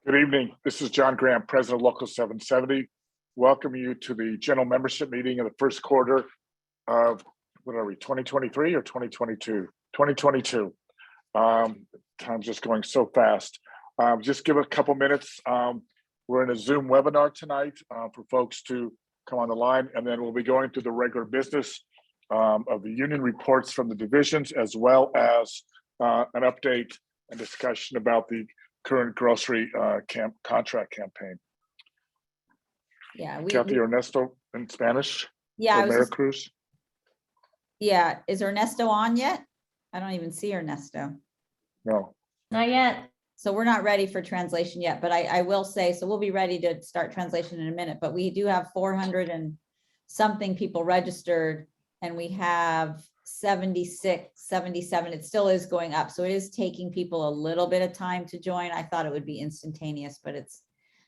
Good evening. This is John Graham, President of Local 770. Welcome you to the general membership meeting in the first quarter of, 2023 or 2022? 2022. Time's just going so fast. Just give it a couple minutes. We're in a Zoom webinar tonight for folks to come on the line, and then we'll be going through the regular business of the union reports from the divisions, as well as an update and discussion about the current grocery contract campaign. Yeah, Kathy Ernesto in Spanish. yeah, Veracruz. yeah. Is Ernesto on yet? I don't even see Ernesto. No. Not yet. So we're not ready for translation yet, but I will say, so we'll be ready to start translation in a minute, but we do have 400 and something people registered, and we have 76, 77. It still is going up. So it is taking people a little bit of time to join. I thought it would be instantaneous, but it's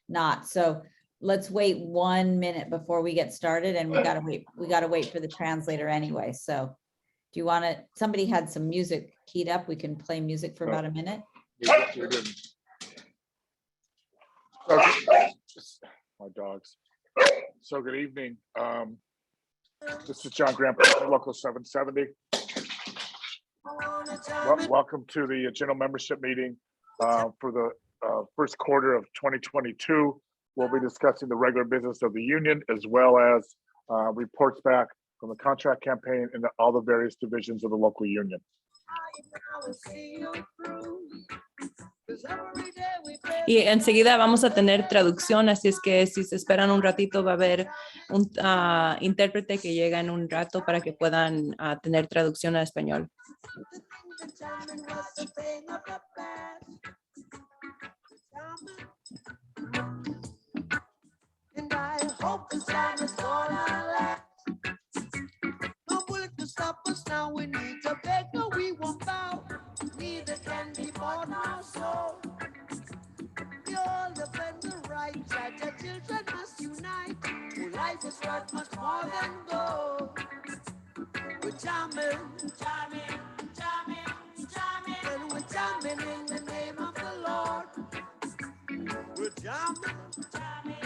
not. So let's wait 1 minute before we get started, and we gotta wait for the translator anyway. So do you want to, somebody had some music keyed up. We can play music for about a minute. We didn't. Okay. My dogs. So good evening. This is John Graham, Local 770. Welcome to the general membership meeting for the first quarter of 2022. We'll be discussing the regular business of the union, as well as reports back from the contract campaign and all the various divisions of the local union. Y enseguida vamos a tener traducción, así es que si se esperan un ratito va a haber un intérprete que llega en un rato para que puedan tener traducción a español. Is worth much more than gold. We're jamming, jamming, jamming, jamming, and we're jamming in the name of the Lord. We're jamming, jamming,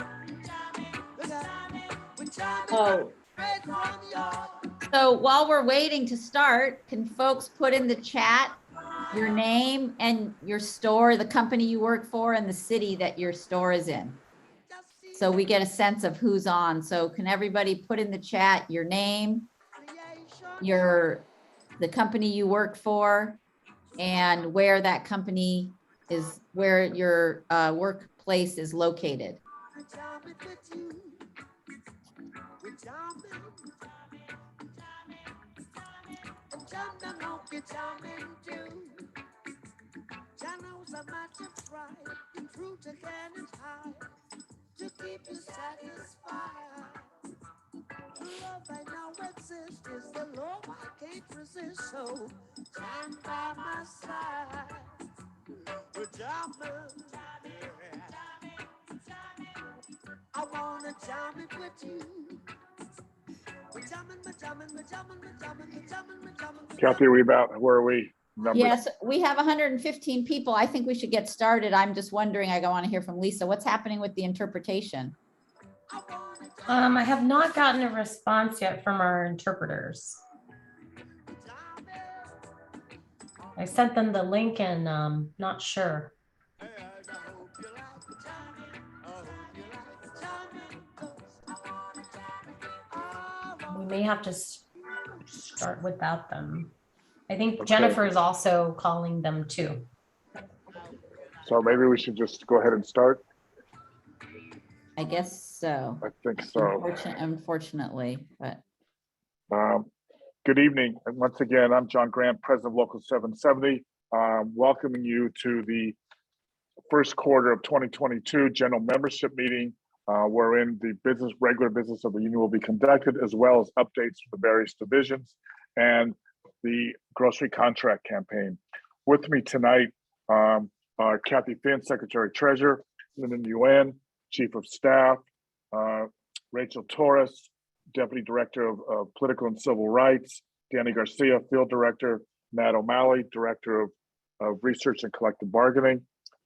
jamming, jamming, we're jamming. Oh. Straight from the yard. So while we're waiting to start, can folks put in the chat your name and your store, the company you work for, and the city that your store is in? So we get a sense of who's on. So can everybody put in the chat your name, the company you work for, and where that company is, where your workplace is located? To keep you satisfied. Love I now exist is the love I can't resist. So stand by my side. We're jamming, jamming, jamming. I wanna jam it with you. We're jamming, we're jamming, we're jamming, we're jamming, we're jamming, we're jamming. Kathy, where are we? Numbers? Yes, we have 115 people. I think we should get started. I'm just wondering, I want to hear from Lisa. What's happening with the interpretation? I have not gotten a response yet from our interpreters. I sent them the link and not sure. We may have to start without them. I think Okay. Jennifer is also calling them too. So maybe we should just go ahead and start. I guess so. I think so. Unfortunately, but. Good evening. And once again, I'm John Grant, President of Local 770, welcoming you to the first quarter of 2022 general membership meeting, wherein the regular business of the union will be conducted, as well as updates for the various divisions and the grocery contract campaign. With me tonight are Kathy Finn, Secretary Treasurer, Lyndon Yuan, Chief of Staff, Rachel Torres, Deputy Director of Political and Civil Rights, Danny Garcia, Field Director, Matt O'Malley, Director of Research and Collective Bargaining,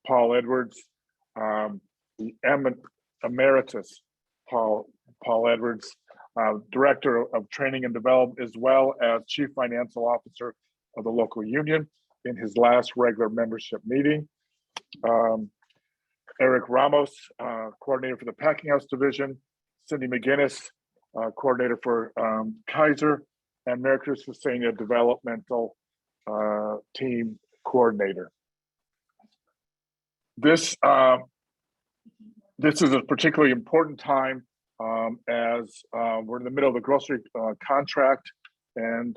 Paul Edwards, the emeritus Paul Edwards, Director of Training and Development, as well as Chief Financial Officer of the local union in his last regular membership meeting. Eric Ramos, Coordinator for the Packing House Division, Cindy McGinnis, Coordinator for Kaiser, and Mary Chris Fasenia, Developmental Team Coordinator. This is a particularly important time as we're in the middle of the grocery contract. And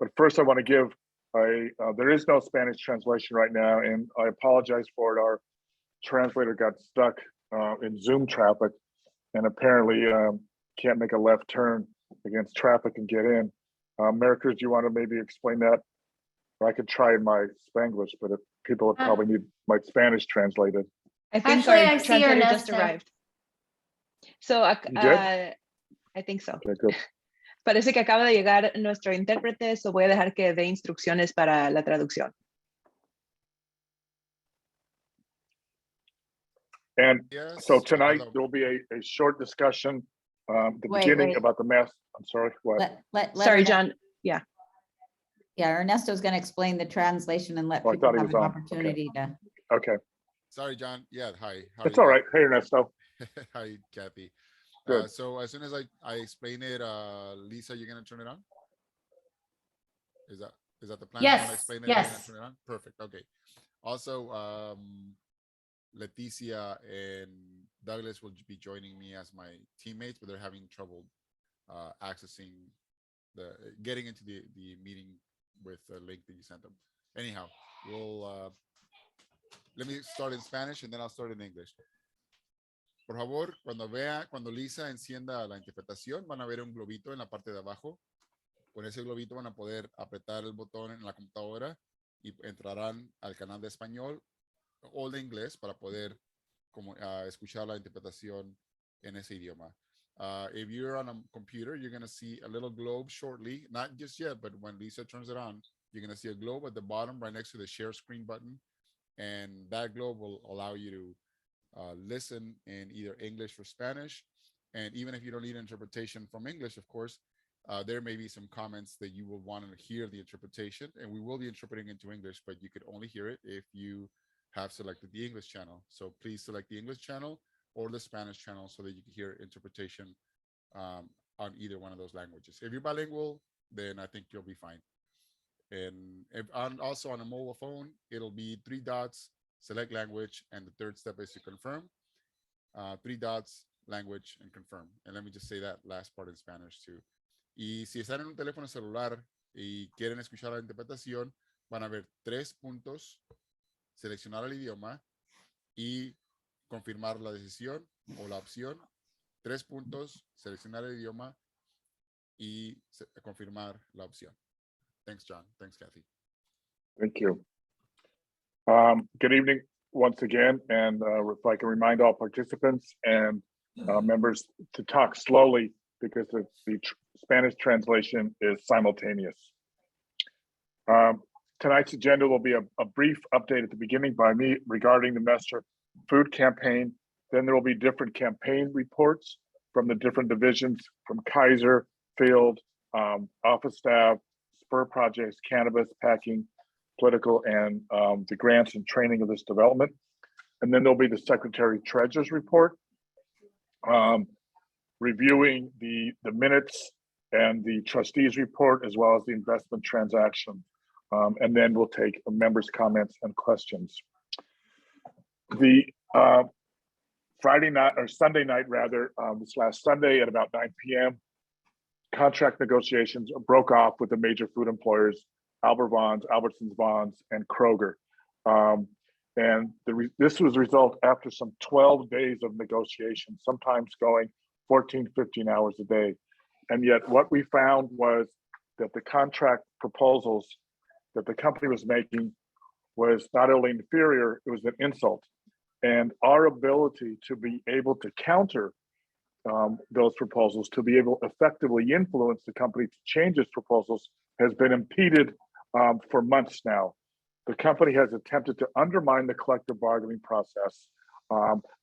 but first I want to give there is no Spanish translation right now, and I apologize for it. Our translator got stuck in Zoom traffic and apparently can't make a left turn against traffic and get in. America, do you want to maybe explain that? Or I could try in my Spanglish, but if people would probably need my Spanish translated. I think Actually, our I see translator just Ernesto. arrived. So, You did? I think so. Okay, good. Parece que acaba de llegar nuestro intérprete, so voy a dejar que dé instrucciones para la traducción. And Yes. so tonight hello. there will be a short discussion, the Wait, beginning wait. about the mass. I'm sorry, what? Let Sorry, Ernesto- John. Yeah, Ernesto's going to explain the translation and let Oh, I people thought he have was an on. Okay. opportunity to. Okay, Sorry, John. Yeah, hi. How it's are all you? right. Hey, Ernesto. Hi, Kathy. Good. So as soon as I explain it, Lisa, you're gonna turn it on? Is that the plan? When I Yes, explain it, you're gonna yes. turn it on? Perfect. Okay. Also, Leticia and Douglas will be joining me as my teammates, but they're having trouble accessing getting into the meeting with the link that you sent them. Anyhow, we'll let me start in Spanish and then I'll start in English. Por favor, cuando Lisa encienda la interpretación, van a ver un globito en la parte de abajo. Con ese globito van a poder apretar el botón en la computadora y entrarán al canal de español o de inglés para poder escuchar la interpretación en ese idioma. If you're on a computer, you're going to see a little globe shortly, not just yet, but when Lisa turns it on, you're going to see a globe at the bottom right next to the share screen button. And that globe will allow you to listen in either English or Spanish. And even if you don't need interpretation from English, of course, there may be some comments that you will want to hear the interpretation, and we will be interpreting into English, but you could only hear it if you have selected the English channel. So please select the English channel or the Spanish channel so that you can hear interpretation on either one of those languages. If you're bilingual, then I think you'll be fine. And also on a mobile phone, it'll be 3 dots, select language, and the third step is to confirm. 3 dots, language, and confirm. And let me just say that last part in Spanish too. Y si están en un teléfono celular y quieren escuchar la interpretación, van a ver 3 puntos, seleccionar el idioma y confirmar la decisión o la opción. 3 puntos, seleccionar el idioma y confirmar la opción. Thanks, John. Thanks, Kathy. Thank you. Good evening once again, and if I can remind all participants and members to talk slowly because the Spanish translation is simultaneous. Tonight's agenda will be a brief update at the beginning by me regarding the Messer food campaign. Then there will be different campaign reports from the different divisions from Kaiser, Field, office staff, Spur Projects, Cannabis, Packing, Political, and the grants and training of this development. And then there'll be the Secretary Treasurer's report, reviewing the minutes and the trustees report, as well as the investment transaction. And then we'll take members' comments and questions. The Friday night, or Sunday night rather, this last Sunday at about 9 p.m., contract negotiations broke off with the major food employers, Albert Vons, Albertsons Vons, and Kroger. And this was a result after some 12 days of negotiations, sometimes going 14, 15 hours a day. And yet what we found was that the contract proposals that the company was making was not only inferior, it was an insult. And our ability to be able to counter those proposals, to be able to effectively influence the company to change its proposals, has been impeded for months now. The company has attempted to undermine the collective bargaining process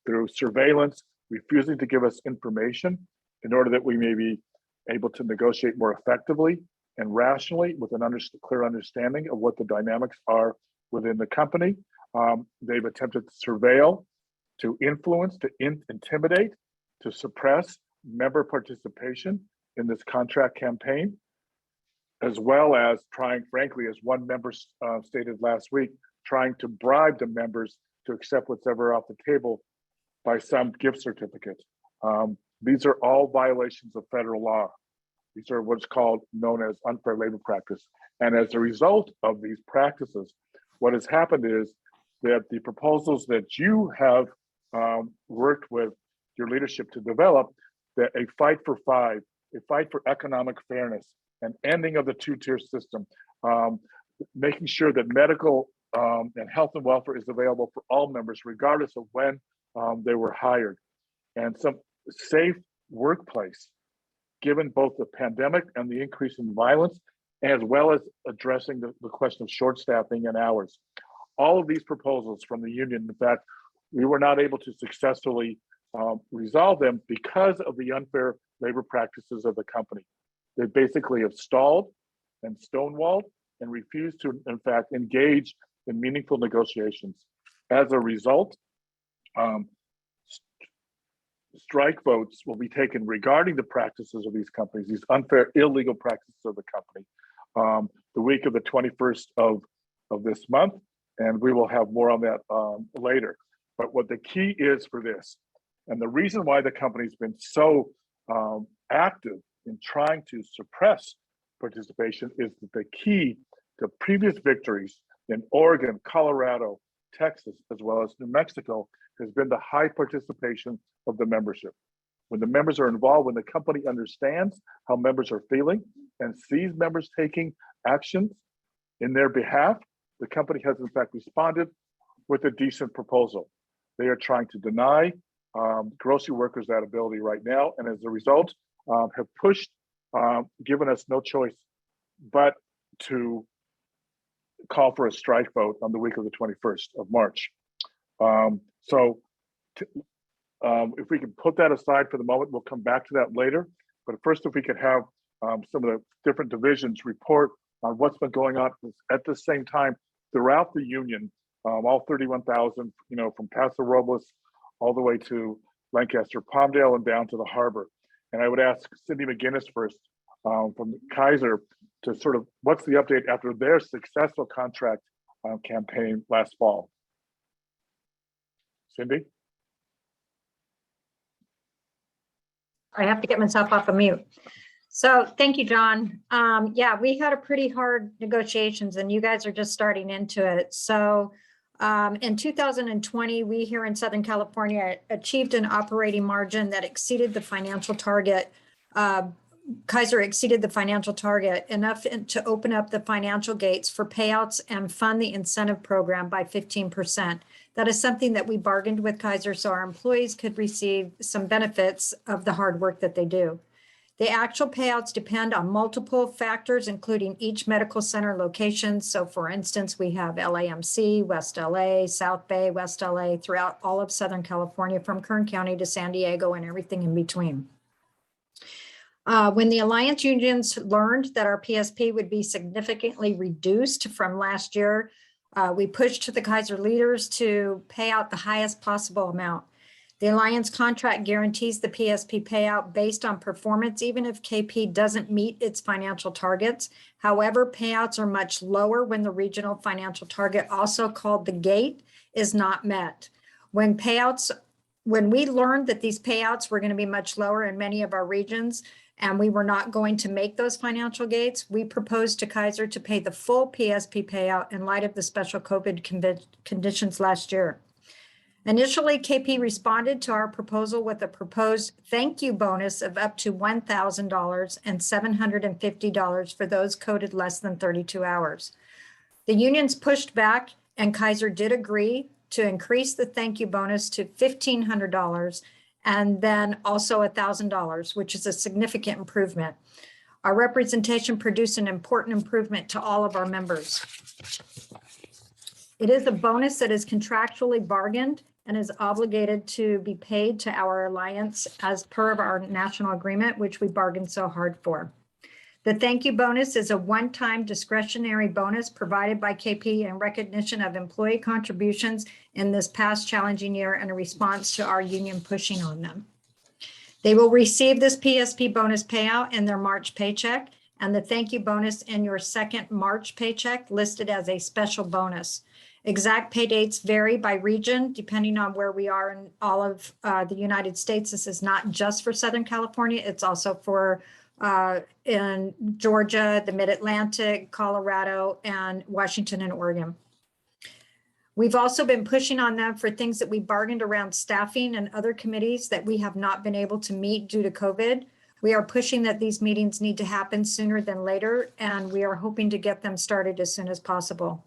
through surveillance, refusing to give us information in order that we may be able to negotiate more effectively and rationally with an clear understanding of what the dynamics are within the company. They've attempted to surveil, to influence, to intimidate, to suppress member participation in this contract campaign, as well as trying, frankly, as one member stated last week, trying to bribe the members to accept whatever off the table by some gift certificate. These are all violations of federal law. These are what's known as unfair labor practice. And as a result of these practices, what has happened is that the proposals that you have worked with your leadership to develop, that a fight for five, a fight for economic fairness, an ending of the two-tier system, making sure that medical and health and welfare is available for all members, regardless of when they were hired, and some safe workplace, given both the pandemic and the increase in violence, as well as addressing the question of short staffing and hours. All of these proposals from the union, in fact, we were not able to successfully resolve them because of the unfair labor practices of the company. They basically have stalled and stonewalled and refused to, in fact, engage in meaningful negotiations. As a result, strike votes will be taken regarding the practices of these companies, these unfair, illegal practices of the company, the week of the 21st of this month, and we will have more on that later. But what the key is for this, and the reason why the company's been so active in trying to suppress participation, is that the key to previous victories in Oregon, Colorado, Texas, as well as New Mexico, has been the high participation of the membership. When the members are involved, when the company understands how members are feeling and sees members taking actions in their behalf, the company has in fact responded with a decent proposal. They are trying to deny grocery workers that ability right now, and as a result, have pushed, given us no choice but to call for a strike vote on the week of the 21st of March. If we can put that aside for the moment, we'll come back to that later. But first, if we could have some of the different divisions report on what's been going on at the same time throughout the union, all 31,000, from Paso Robles all the way to Lancaster, Palmdale, and down to the harbor. And I would ask Cindy McGinnis first from Kaiser to sort of, what's the update after their successful contract campaign last fall? Cindy? I have to get myself off of mute. So thank you, John. Yeah, we had a pretty hard negotiations and you guys are just starting into it. So in 2020, we here in Southern California achieved an operating margin that exceeded the financial target. Kaiser exceeded the financial target enough to open up the financial gates for payouts and fund the incentive program by 15%. That is something that we bargained with Kaiser so our employees could receive some benefits of the hard work that they do. The actual payouts depend on multiple factors, including each medical center location. So for instance, we have LAMC, West LA, South Bay, West LA, throughout all of Southern California, from Kern County to San Diego and everything in between. When the Alliance unions learned that our PSP would be significantly reduced from last year, we pushed to the Kaiser leaders to pay out the highest possible amount. The Alliance contract guarantees the PSP payout based on performance, even if KP doesn't meet its financial targets. However, payouts are much lower when the regional financial target, also called the gate, is not met. When we learned that these payouts were going to be much lower in many of our regions, and we were not going to make those financial gates, we proposed to Kaiser to pay the full PSP payout in light of the special COVID conditions last year. Initially, KP responded to our proposal with a proposed thank you bonus of up to $1,000 and $750 for those coded less than 32 hours. The unions pushed back and Kaiser did agree to increase the thank you bonus to $1,500 and then also $1,000, which is a significant improvement. Our representation produced an important improvement to all of our members. It is a bonus that is contractually bargained and is obligated to be paid to our alliance as per of our national agreement, which we bargained so hard for. The thank you bonus is a one-time discretionary bonus provided by KP in recognition of employee contributions in this past challenging year and a response to our union pushing on them. They will receive this PSP bonus payout in their March paycheck and the thank you bonus in your second March paycheck listed as a special bonus. Exact pay dates vary by region, depending on where we are in all of the United States. This is not just for Southern California. It's also for in Georgia, the Mid-Atlantic, Colorado, and Washington and Oregon. We've also been pushing on them for things that we bargained around staffing and other committees that we have not been able to meet due to COVID. We are pushing that these meetings need to happen sooner than later, and we are hoping to get them started as soon as possible.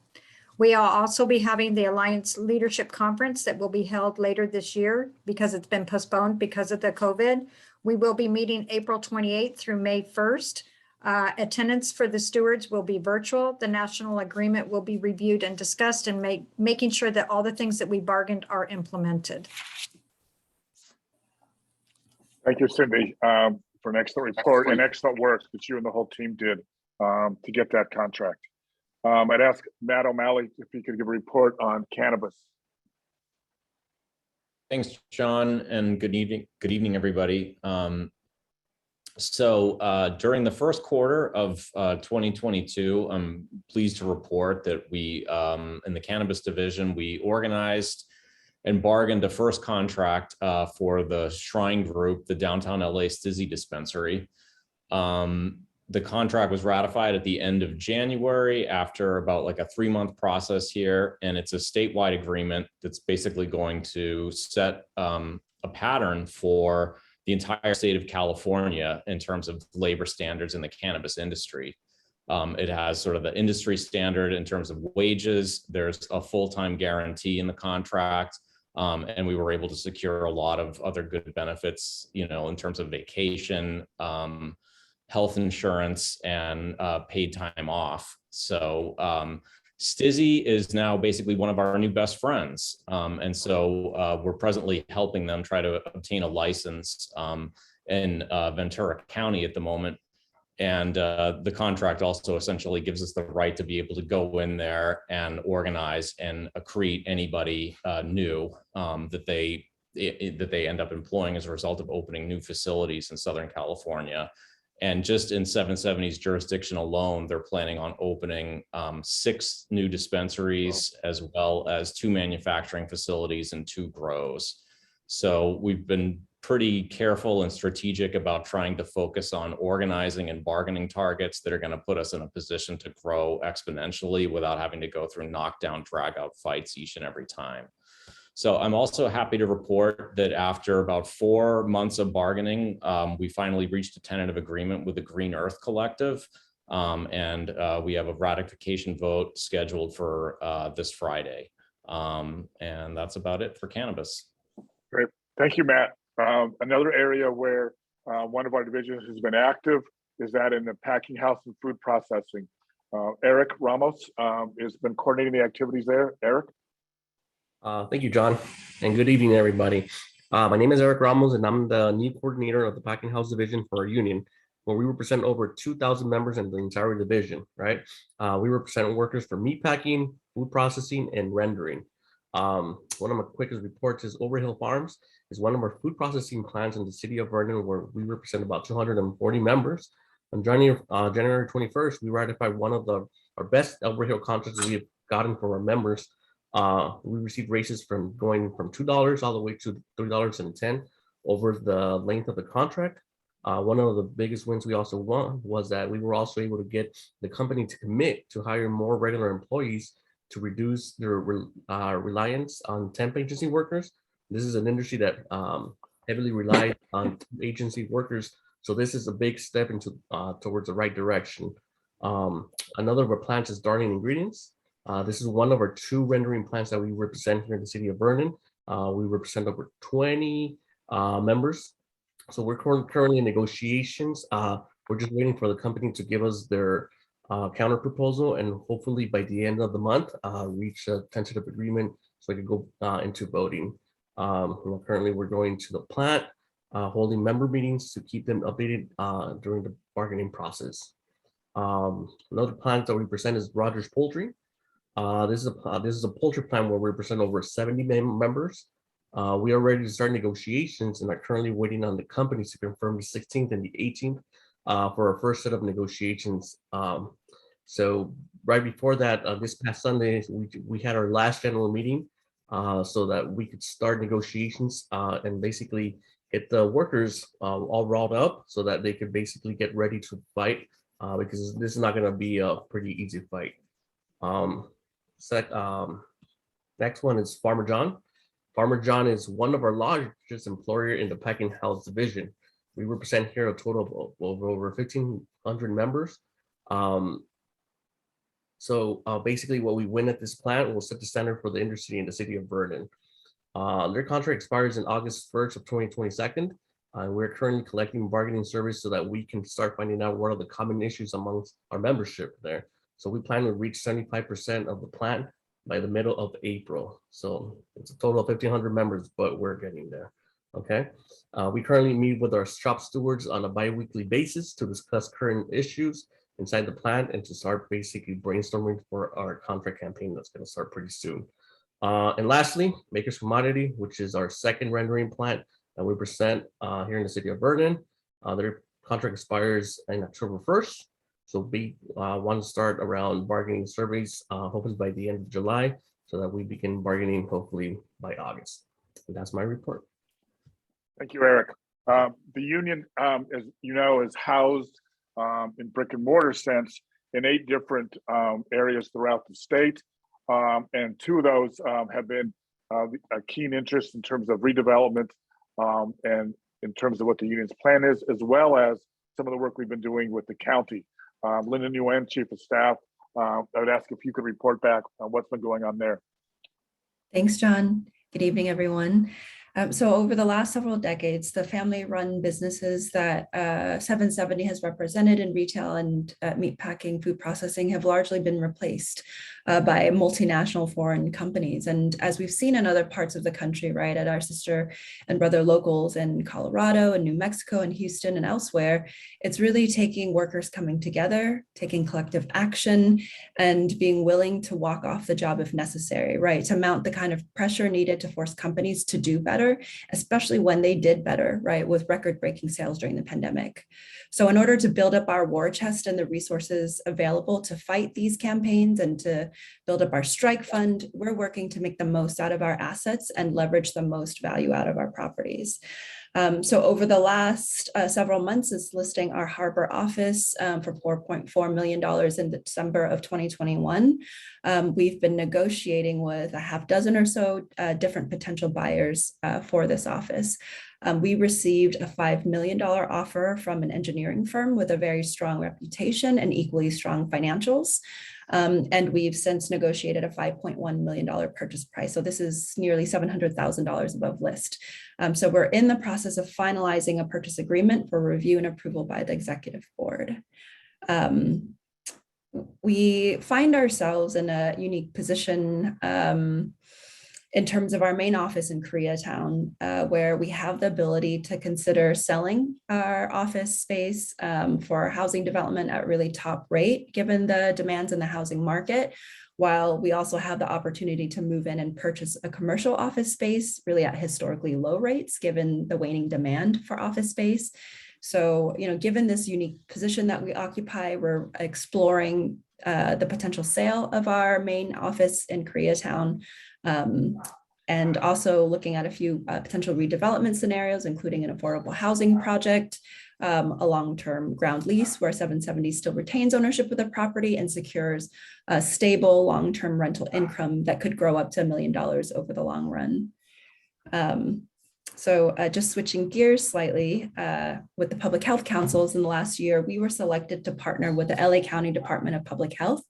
We will also be having the Alliance Leadership Conference that will be held later this year because it's been postponed because of the COVID. We will be meeting April 28th through May 1st. Attendance for the stewards will be virtual. The national agreement will be reviewed and discussed and making sure that all the things that we bargained are implemented. Thank you, Cindy, for an excellent report and excellent work that you and the whole team did to get that contract. I'd ask Matt O'Malley if he could give a report on cannabis. Thanks, John, and good evening, everybody. So during the first quarter of 2022, I'm pleased to report that we, in the cannabis division, we organized and bargained a first contract for the Shrine Group, the downtown LA Stizzy dispensary. The contract was ratified at the end of January after about like a 3-month process here. And it's a statewide agreement that's basically going to set a pattern for the entire state of California in terms of labor standards in the cannabis industry. It has sort of the industry standard in terms of wages. There's a full-time guarantee in the contract. And we were able to secure a lot of other good benefits, you know, in terms of vacation, health insurance, and paid time off. So Stizzy is now basically one of our new best friends. And so we're presently helping them try to obtain a license in Ventura County at the moment. And the contract also essentially gives us the right to be able to go in there and organize and accrete anybody new that they end up employing as a result of opening new facilities in Southern California. And just in 770's jurisdiction alone, they're planning on opening 6 new dispensaries, as well as 2 manufacturing facilities and 2 grows. So we've been pretty careful and strategic about trying to focus on organizing and bargaining targets that are going to put us in a position to grow exponentially without having to go through knockdown, drag out fights each and every time. So I'm also happy to report that after about 4 months of bargaining, we finally reached a tentative agreement with the Green Earth Collective. And we have a ratification vote scheduled for this Friday. And that's about it for cannabis. Great. Thank you, Matt. Another area where one of our divisions has been active is that in the packing house and food processing. Eric Ramos has been coordinating the activities there. Eric? Thank you, John, and good evening, everybody. My name is Eric Ramos, and I'm the new coordinator of the packing house division for our union, where we represent over 2,000 members in the entire division, right? We represent workers for meat packing, food processing, and rendering. One of my quickest reports is Overhill Farms is one of our food processing plants in the city of Vernon, where we represent about 240 members. On January 21st, we ratified one of our best Overhill contracts we have gotten from our members. We received raises from going from $2 all the way to $3.10 over the length of the contract. One of the biggest wins we also won was that we were also able to get the company to commit to hire more regular employees to reduce their reliance on temp agency workers. This is an industry that heavily relies on agency workers. So this is a big step into towards the right direction. Another of our plants is Darling Ingredients. This is one of our 2 rendering plants that we represent here in the city of Vernon. We represent over 20 members. So we're currently in negotiations. We're just waiting for the company to give us their counter proposal, and hopefully by the end of the month, reach a tentative agreement so we can go into voting. Currently, we're going to the plant, holding member meetings to keep them updated during the bargaining process. Another plant that we present is Rogers Poultry. This is a poultry plant where we present over 70 members. We are ready to start negotiations and are currently waiting on the companies to confirm the 16th and the 18th for our first set of negotiations. So right before that, this past Sunday, we had our last general meeting so that we could start negotiations and basically get the workers all riled up so that they could basically get ready to fight because this is not going to be a pretty easy fight. Next one is Farmer John. Farmer John is one of our largest employer in the packing house division. We represent here a total of over 1,500 members. So basically what we win at this plant will set the standard for the industry in the city of Vernon. Their contract expires in August 1st of 2022. We're currently collecting bargaining surveys so that we can start finding out what are the common issues amongst our membership there. So we plan to reach 75% of the plant by the middle of April. So it's a total of 1,500 members, but we're getting there. Okay. We currently meet with our shop stewards on a bi-weekly basis to discuss current issues inside the plant and to start basically brainstorming for our contract campaign that's going to start pretty soon. And lastly, Maker's Commodity, which is our second rendering plant that we present here in the city of Vernon. Their contract expires in October 1st. So we want to start around bargaining surveys, hopefully by the end of July, so that we begin bargaining hopefully by August. And that's my report. Thank you, Eric. The union, as you know, is housed in brick and mortar sense in 8 different areas throughout the state. And 2 of those have been a keen interest in terms of redevelopment and in terms of what the union's plan is, as well as some of the work we've been doing with the county. Linda Nguyen, Chief of Staff, I would ask if you could report back on what's been going on there. Thanks, John. Good evening, everyone. So over the last several decades, the family-run businesses that 770 has represented in retail and meatpacking, food processing have largely been replaced by multinational foreign companies. And as we've seen in other parts of the country, right, at our sister and brother locals in Colorado and New Mexico and Houston and elsewhere, it's really taking workers coming together, taking collective action, and being willing to walk off the job if necessary, right, to mount the kind of pressure needed to force companies to do better, especially when they did better, right, with record-breaking sales during the pandemic. So in order to build up our war chest and the resources available to fight these campaigns and to build up our strike fund, we're working to make the most out of our assets and leverage the most value out of our properties. So over the last several months is listing our harbor office for $4.4 million in December of 2021. We've been negotiating with a half dozen or so different potential buyers for this office. We received a $5 million offer from an engineering firm with a very strong reputation and equally strong financials. And we've since negotiated a $5.1 million purchase price. So this is nearly $700,000 above list. So we're in the process of finalizing a purchase agreement for review and approval by the executive board. We find ourselves in a unique position in terms of our main office in Koreatown, where we have the ability to consider selling our office space for housing development at really top rate, given the demands in the housing market, while we also have the opportunity to move in and purchase a commercial office space really at historically low rates, given the waning demand for office space. So, you know, given this unique position that we occupy, we're exploring the potential sale of our main office in Koreatown, and also looking at a few potential redevelopment scenarios, including an affordable housing project, a long-term ground lease where 770 still retains ownership of the property and secures a stable long-term rental income that could grow up to $1 million over the long run. So just switching gears slightly, with the public health councils in the last year, we were selected to partner with the LA County Department of Public Health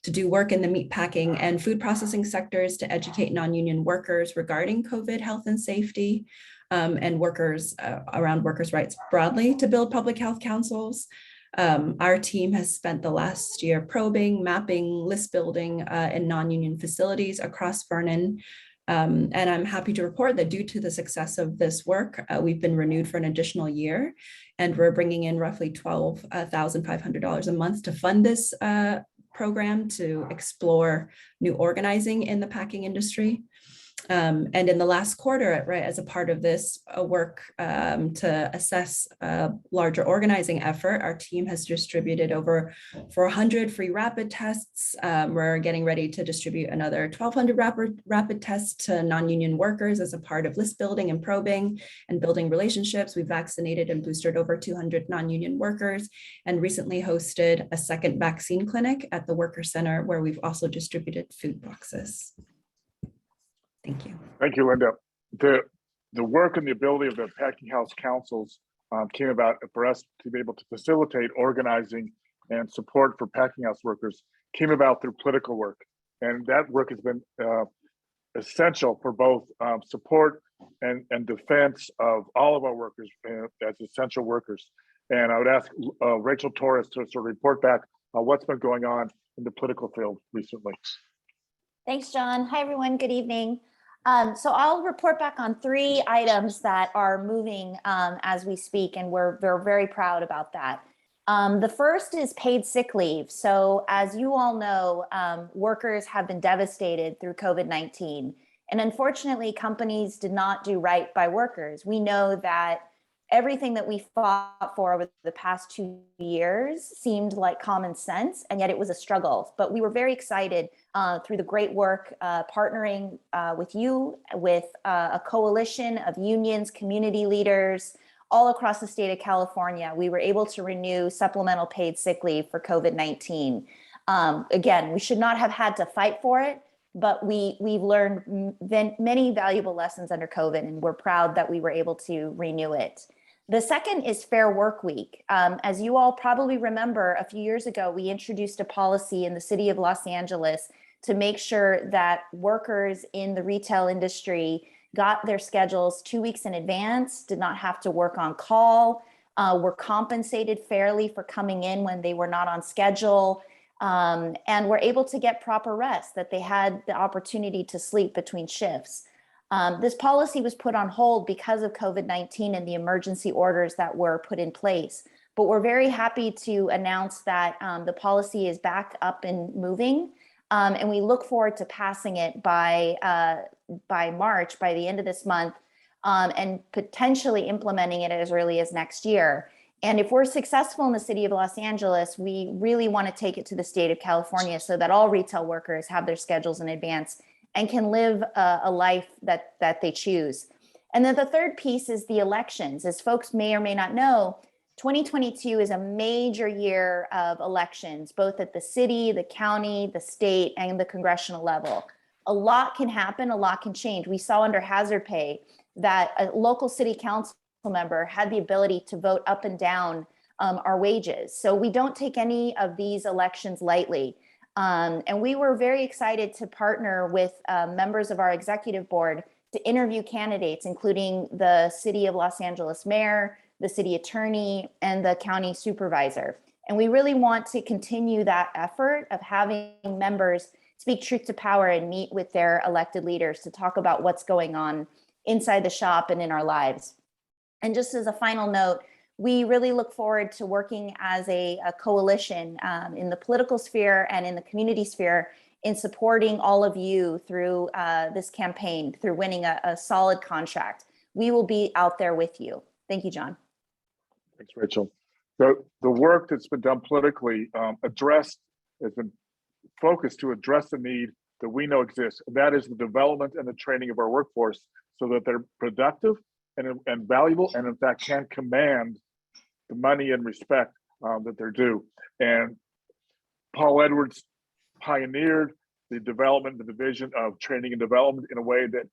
to do work in the meatpacking and food processing sectors to educate non-union workers regarding COVID health and safety, and workers around workers' rights broadly to build public health councils. Our team has spent the last year probing, mapping, list building in non-union facilities across Vernon. And I'm happy to report that due to the success of this work, we've been renewed for an additional year, and we're bringing in roughly $12,500 a month to fund this program to explore new organizing in the packing industry. And in the last quarter, right, as a part of this work to assess a larger organizing effort, our team has distributed over 400 free rapid tests. We're getting ready to distribute another 1,200 rapid tests to non-union workers as a part of list building and probing and building relationships. We vaccinated and boosted over 200 non-union workers and recently hosted a second vaccine clinic at the Worker Center, where we've also distributed food boxes. Thank you. Thank you, Linda. The work and the ability of the packing house councils came about for us to be able to facilitate organizing and support for packing house workers came about through political work. And that work has been essential for both support and defense of all of our workers as essential workers. And I would ask Rachel Torres to sort of report back on what's been going on in the political field recently. Thanks, John. Hi, everyone. Good evening. So I'll report back on 3 items that are moving as we speak, and we're very proud about that. The first is paid sick leave. So as you all know, workers have been devastated through COVID-19. And unfortunately, companies did not do right by workers. We know that everything that we fought for over the past 2 years seemed like common sense, and yet it was a struggle. But we were very excited through the great work partnering with you, with a coalition of unions, community leaders, all across the state of California. We were able to renew supplemental paid sick leave for COVID-19. Again, we should not have had to fight for it, but we've learned many valuable lessons under COVID, and we're proud that we were able to renew it. The second is Fair Work Week. As you all probably remember, a few years ago, we introduced a policy in the city of Los Angeles to make sure that workers in the retail industry got their schedules 2 weeks in advance, did not have to work on call, were compensated fairly for coming in when they were not on schedule, and were able to get proper rest, that they had the opportunity to sleep between shifts. This policy was put on hold because of COVID-19 and the emergency orders that were put in place. But we're very happy to announce that the policy is back up and moving. And we look forward to passing it by March, by the end of this month, and potentially implementing it as early as next year. And if we're successful in the city of Los Angeles, we really want to take it to the state of California so that all retail workers have their schedules in advance and can live a life that they choose. And then the third piece is the elections. As folks may or may not know, 2022 is a major year of elections, both at the city, the county, the state, and the congressional level. A lot can happen, a lot can change. We saw under hazard pay that a local city council member had the ability to vote up and down our wages. So we don't take any of these elections lightly. And we were very excited to partner with members of our executive board to interview candidates, including the City of Los Angeles mayor, the city attorney, and the county supervisor. And we really want to continue that effort of having members speak truth to power and meet with their elected leaders to talk about what's going on inside the shop and in our lives. And just as a final note, we really look forward to working as a coalition in the political sphere and in the community sphere in supporting all of you through this campaign, through winning a solid contract. We will be out there with you. Thank you, John. Thanks, Rachel. The work that's been done politically has been focused to address the need that we know exists. And that is the development and the training of our workforce so that they're productive and valuable, and in fact can command the money and respect that they're due. And Paul Edwards pioneered the development, the division of training and development in a way that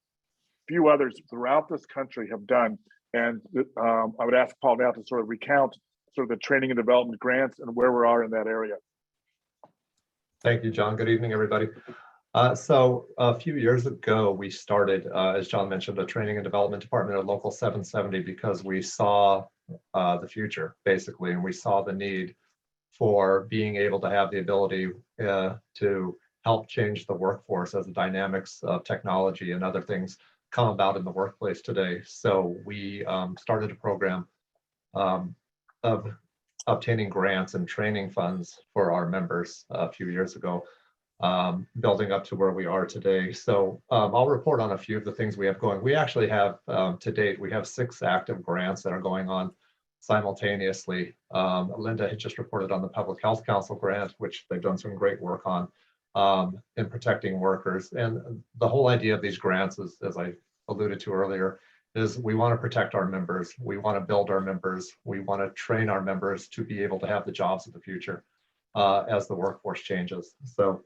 few others throughout this country have done. And I would ask Paul now to sort of recount sort of the training and development grants and where we are in that area. Thank you, John. Good evening, everybody. So a few years ago, we started, as John mentioned, a training and development department at Local 770 because we saw the future, basically, and we saw the need for being able to have the ability to help change the workforce as the dynamics of technology and other things come about in the workplace today. So we started a program of obtaining grants and training funds for our members a few years ago, building up to where we are today. So I'll report on a few of the things we have going. We actually have, to date, we have 6 active grants that are going on simultaneously. Linda had just reported on the Public Health Council grant, which they've done some great work on in protecting workers. And the whole idea of these grants is, as I alluded to earlier, is we want to protect our members. We want to build our members. We want to train our members to be able to have the jobs of the future as the workforce changes. So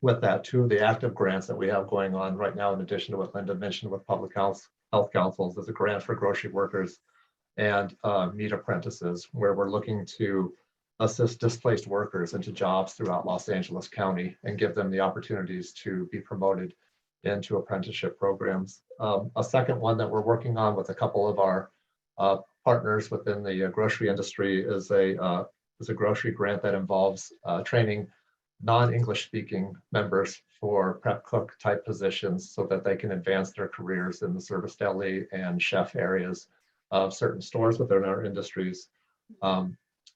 with that, 2 of the active grants that we have going on right now, in addition to what Linda mentioned with Public Health Councils, is a grant for grocery workers and meat apprentices, where we're looking to assist displaced workers into jobs throughout Los Angeles County and give them the opportunities to be promoted into apprenticeship programs. A second one that we're working on with a couple of our partners within the grocery industry is a grocery grant that involves training non-English speaking members for prep cook type positions so that they can advance their careers in the service deli and chef areas of certain stores within our industries.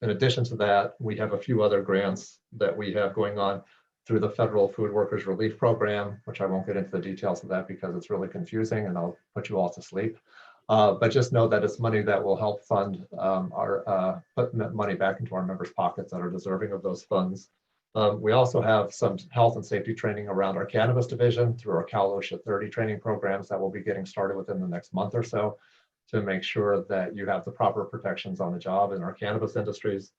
In addition to that, we have a few other grants that we have going on through the Federal Food Workers Relief Program, which I won't get into the details of that because it's really confusing and I'll put you all to sleep. But just know that it's money that will help fund put money back into our members' pockets that are deserving of those funds. We also have some health and safety training around our cannabis division through our Cal OSHA 30 training programs that will be getting started within the next month or so to make sure that you have the proper protections on the job in our cannabis industries.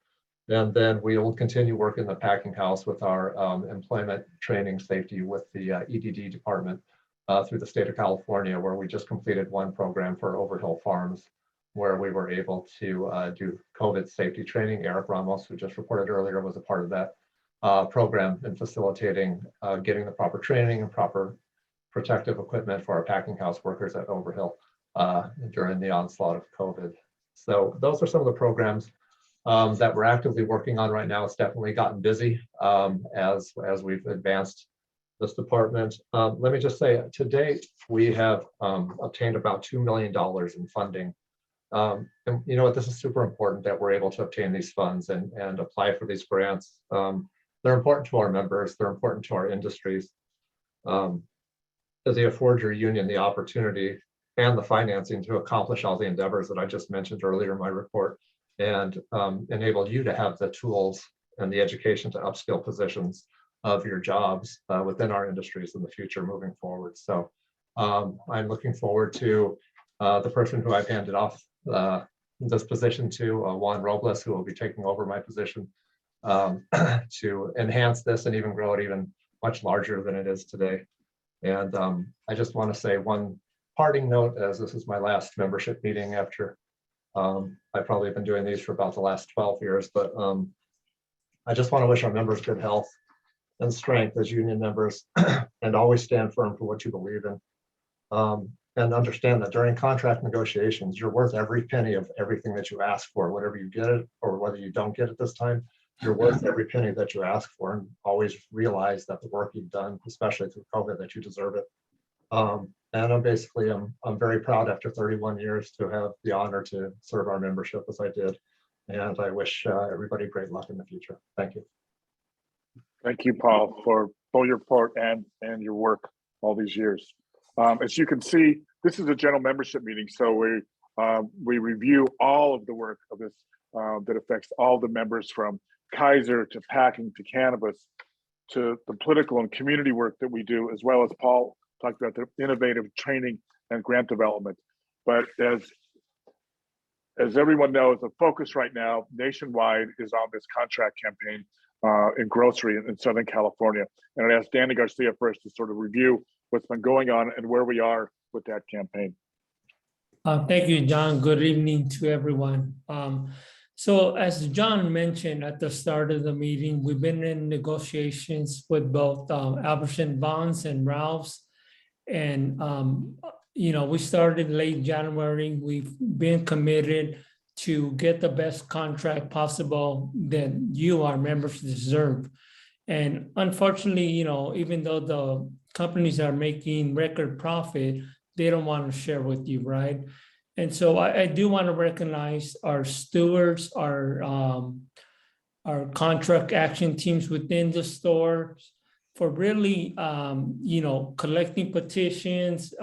And then we will continue working the packing house with our employment training safety with the EDD department through the state of California, where we just completed one program for Overhill Farms, where we were able to do COVID safety training. Eric Ramos, who just reported earlier, was a part of that program in facilitating getting the proper training and proper protective equipment for our packing house workers at Overhill during the onslaught of COVID. So those are some of the programs that we're actively working on right now. It's definitely gotten busy as we've advanced this department. Let me just say, to date, we have obtained about $2 million in funding. And you know what, this is super important that we're able to obtain these funds and apply for these grants. They're important to our members, they're important to our industries. As they afford your union the opportunity and the financing to accomplish all the endeavors that I just mentioned earlier in my report, and enable you to have the tools and the education to upskill positions of your jobs within our industries in the future moving forward. So I'm looking forward to the person who I've handed off this position to, Juan Robles, who will be taking over my position to enhance this and even grow it even much larger than it is today. And I just want to say one parting note, as this is my last membership meeting after I've probably been doing these for about the last 12 years, but I just want to wish our members good health and strength as union members and always stand firm for what you believe in. And understand that during contract negotiations, you're worth every penny of everything that you ask for, whatever you get it or whether you don't get it this time, you're worth every penny that you ask for, and always realize that the work you've done, especially through COVID, that you deserve it. And I'm very proud after 31 years to have the honor to serve our membership as I did. And I wish everybody great luck in the future. Thank you. Thank you, Paul, for both your report and your work all these years. As you can see, this is a general membership meeting, so we review all of the work of this that affects all the members, from Kaiser to packing to cannabis to the political and community work that we do, as well as Paul talked about the innovative training and grant development. But as everyone knows, the focus right now nationwide is on this contract campaign in grocery in Southern California. And I asked Danny Garcia first to sort of review what's been going on and where we are with that campaign. Thank you, John. Good evening to everyone. So as John mentioned at the start of the meeting, we've been in negotiations with both Albertson Bonds and Ralph's. And, we started late January. We've been committed to get the best contract possible that you, our members, deserve. And unfortunately, even though the companies are making record profit, they don't want to share with you, right? And so I do want to recognize our stewards, our contract action teams within the stores for really, collecting petitions,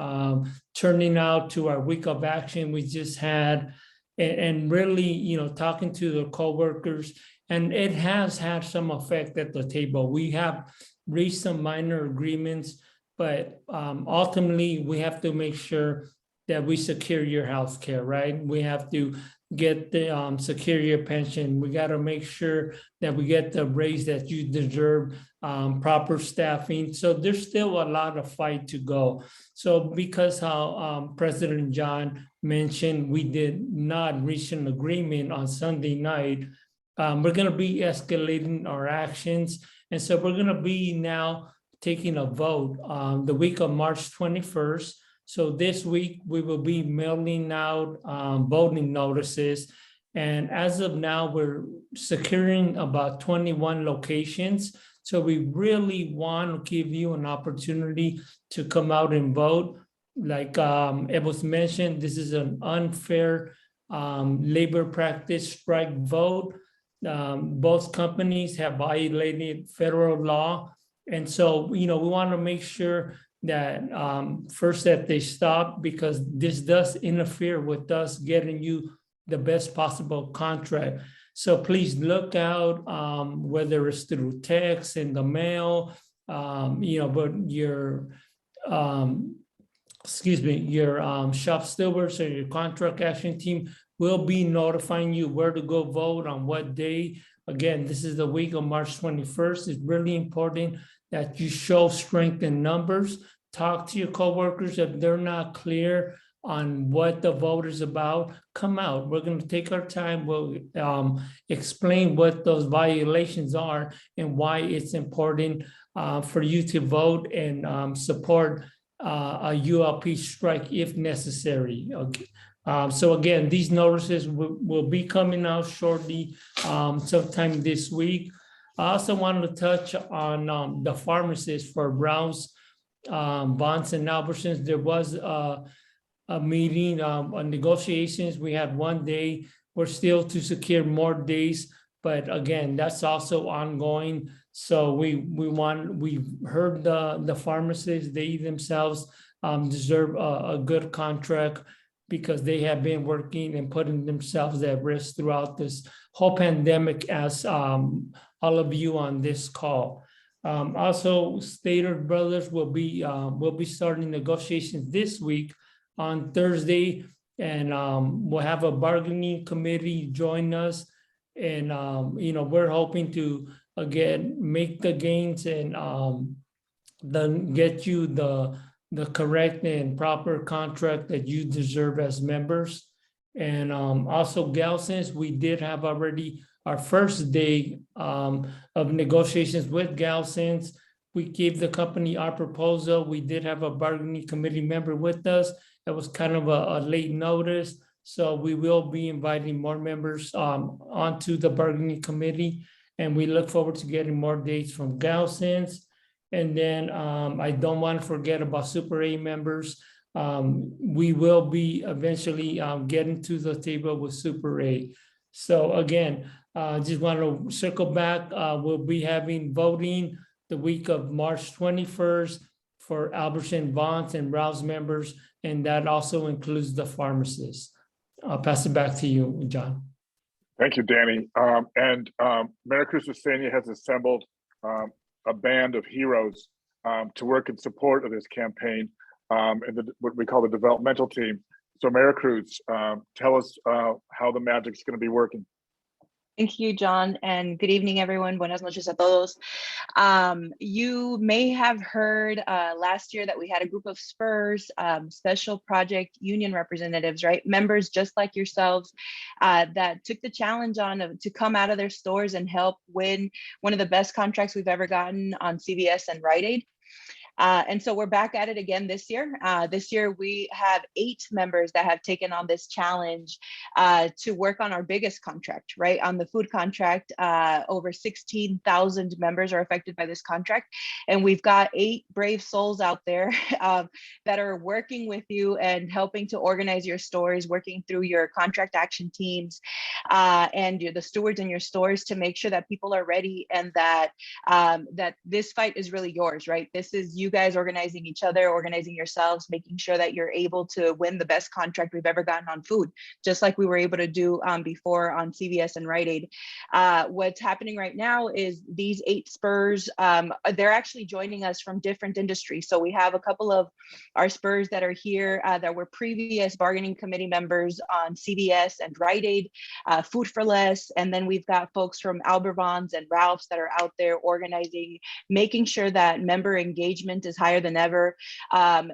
turning out to our week of action we just had, and really, talking to the coworkers. And it has had some effect at the table. We have reached some minor agreements, but ultimately we have to make sure that we secure your health care, right? We have to get the secure your pension. We got to make sure that we get the raise that you deserve, proper staffing. So there's still a lot of fight to go. So because how President John mentioned, we did not reach an agreement on Sunday night. We're going to be escalating our actions. And so we're going to be now taking a vote the week of March 21st. So this week we will be mailing out voting notices. And as of now, we're securing about 21 locations. So we really want to give you an opportunity to come out and vote. Like it was mentioned, this is an unfair labor practice strike vote. Both companies have violated federal law. And so, we want to make sure that first that they stop, because this does interfere with us getting you the best possible contract. So please look out, whether it's through text, in the mail, but your shop stewards or your contract action team will be notifying you where to go vote on what day. Again, this is the week of March 21st. It's really important that you show strength in numbers. Talk to your coworkers. If they're not clear on what the vote is about, come out. We're going to take our time. We'll explain what those violations are and why it's important for you to vote and support a ULP strike if necessary. Okay. So again, these notices will be coming out shortly, sometime this week. I also wanted to touch on the pharmacists for Browns, Bonds, and Albertsons. There was a meeting on negotiations. We had one day. We're still to secure more days, but again, that's also ongoing. So we've heard the pharmacists. They themselves deserve a good contract, because they have been working and putting themselves at risk throughout this whole pandemic, as all of you on this call. Also, Stater Brothers will be starting negotiations this week on Thursday, and we'll have a bargaining committee join us. And we're hoping to again make the gains and then get you the correct and proper contract that you deserve as members. And also Gelson's, we did have already our first day of negotiations with Gelson's. We gave the company our proposal. We did have a bargaining committee member with us. It was kind of a late notice. So we will be inviting more members onto the bargaining committee. And we look forward to getting more dates from Gelson's. And then I don't want to forget about Super A members. We will be eventually getting to the table with Super A. So again, just want to circle back. We'll be having voting the week of March 21st for Albertson, Bonds, and Rouse members, and that also includes the pharmacists. I'll pass it back to you, John. Thank you, Danny. And Maricruz Esenia has assembled a band of heroes to work in support of this campaign, and what we call the developmental team. So Maricruz, tell us how the magic's going to be working. Thank you, John, and good evening, everyone. Buenas noches a todos. You may have heard last year that we had a group of SPURS, Special Project Union representatives, right? Members just like yourselves that took the challenge on to come out of their stores and help win one of the best contracts we've ever gotten on CVS and Rite Aid. And so we're back at it again this year. This year we have 8 members that have taken on this challenge to work on our biggest contract, right? On the food contract, over 16,000 members are affected by this contract. And we've got 8 brave souls out there that are working with you and helping to organize your stores, working through your contract action teams and the stewards in your stores to make sure that people are ready and that that this fight is really yours, right? This is you guys organizing each other, organizing yourselves, making sure that you're able to win the best contract we've ever gotten on food, just like we were able to do before on CVS and Rite Aid. What's happening right now is these 8 Spurs, they're actually joining us from different industries. So we have a couple of our Spurs that are here that were previous bargaining committee members on CVS and Rite Aid, Food for Less, and then we've got folks from Albervons and Ralph's that are out there organizing, making sure that member engagement is higher than ever.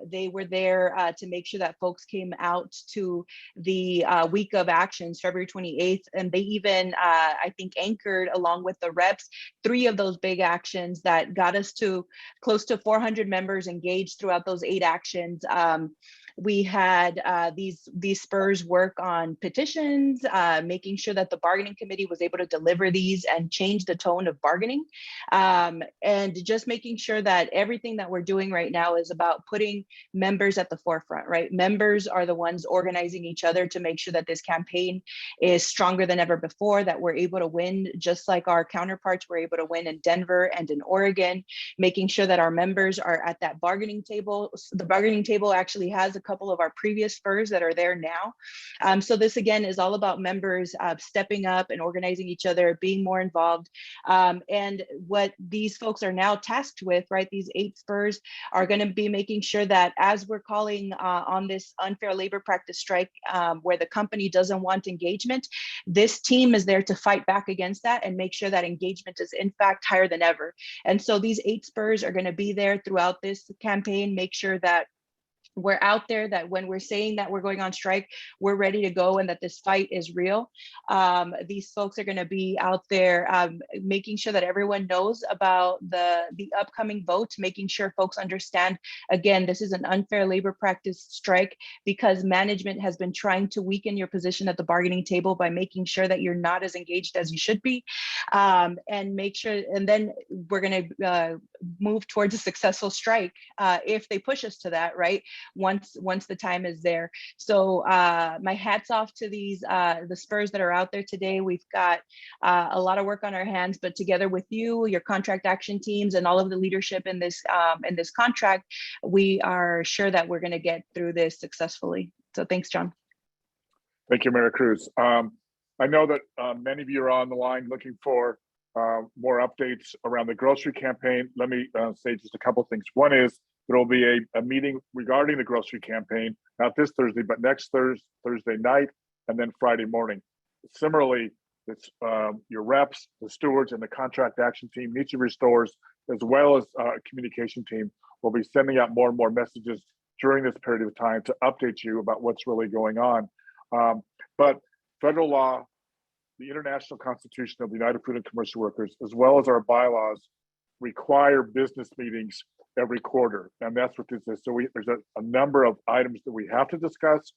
They were there to make sure that folks came out to the week of actions, February 28th, and they even, I think, anchored along with the reps 3 of those big actions that got us to close to 400 members engaged throughout those 8 actions. We had these Spurs work on petitions, making sure that the bargaining committee was able to deliver these and change the tone of bargaining, and just making sure that everything that we're doing right now is about putting members at the forefront, right? Members are the ones organizing each other to make sure that this campaign is stronger than ever before, that we're able to win just like our counterparts were able to win in Denver and in Oregon, making sure that our members are at that bargaining table. The bargaining table actually has a couple of our previous Spurs that are there now. So this again is all about members stepping up and organizing each other, being more involved. And what these folks are now tasked with, right, these 8 Spurs are going to be making sure that as we're calling on this unfair labor practice strike, where the company doesn't want engagement, this team is there to fight back against that and make sure that engagement is in fact higher than ever. And so these 8 Spurs are going to be there throughout this campaign, make sure that we're out there, that when we're saying that we're going on strike, we're ready to go and that this fight is real. These folks are going to be out there making sure that everyone knows about the upcoming vote, making sure folks understand, again, this is an unfair labor practice strike because management has been trying to weaken your position at the bargaining table by making sure that you're not as engaged as you should be, and make sure, and then we're going to move towards a successful strike if they push us to that, right? Once the time is there. So my hat's off to these the Spurs that are out there today. We've got a lot of work on our hands, but together with you, your contract action teams, and all of the leadership in this contract, we are sure that we're going to get through this successfully. So thanks, John. Thank you, Mayor Cruz. I know that many of you are on the line looking for more updates around the grocery campaign. Let me say just a couple of things. One is there will be a meeting regarding the grocery campaign, not this Thursday, but next Thursday night, and then Friday morning. Similarly, it's your reps, the stewards, and the contract action team, each of your stores, as well as a communication team, will be sending out more and more messages during this period of time to update you about what's really going on. But federal law, the International Constitution of the United Food and Commercial Workers, as well as our bylaws, require business meetings every quarter, and that's what this is. So there's a number of items that we have to discuss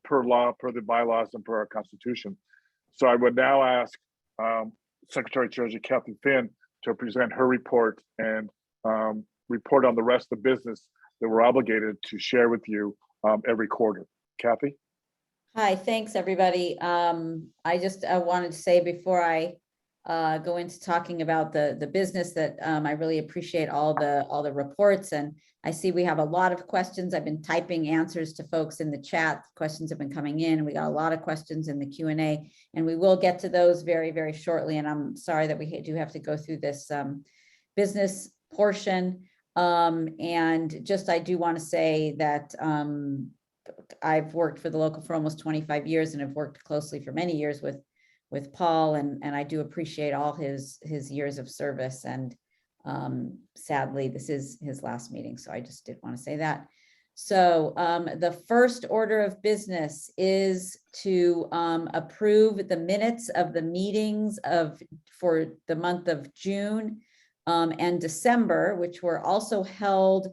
per law, per the bylaws, and per our Constitution. So I would now ask Secretary Treasurer Kathy Finn to present her report and report on the rest of the business that we're obligated to share with you every quarter. Kathy? Hi, thanks, everybody. I just wanted to say before I go into talking about the business that I really appreciate all the reports, and I see we have a lot of questions. I've been typing answers to folks in the chat. Questions have been coming in. We got a lot of questions in the Q&A, and we will get to those very, very shortly. And I'm sorry that we do have to go through this business portion. And just I do want to say that I've worked for the local for almost 25 years and have worked closely for many years with Paul, and I do appreciate all his years of service. And sadly, this is his last meeting, so I just did want to say that. So the first order of business is to approve the minutes of the meetings for the month of June. and December, which were also held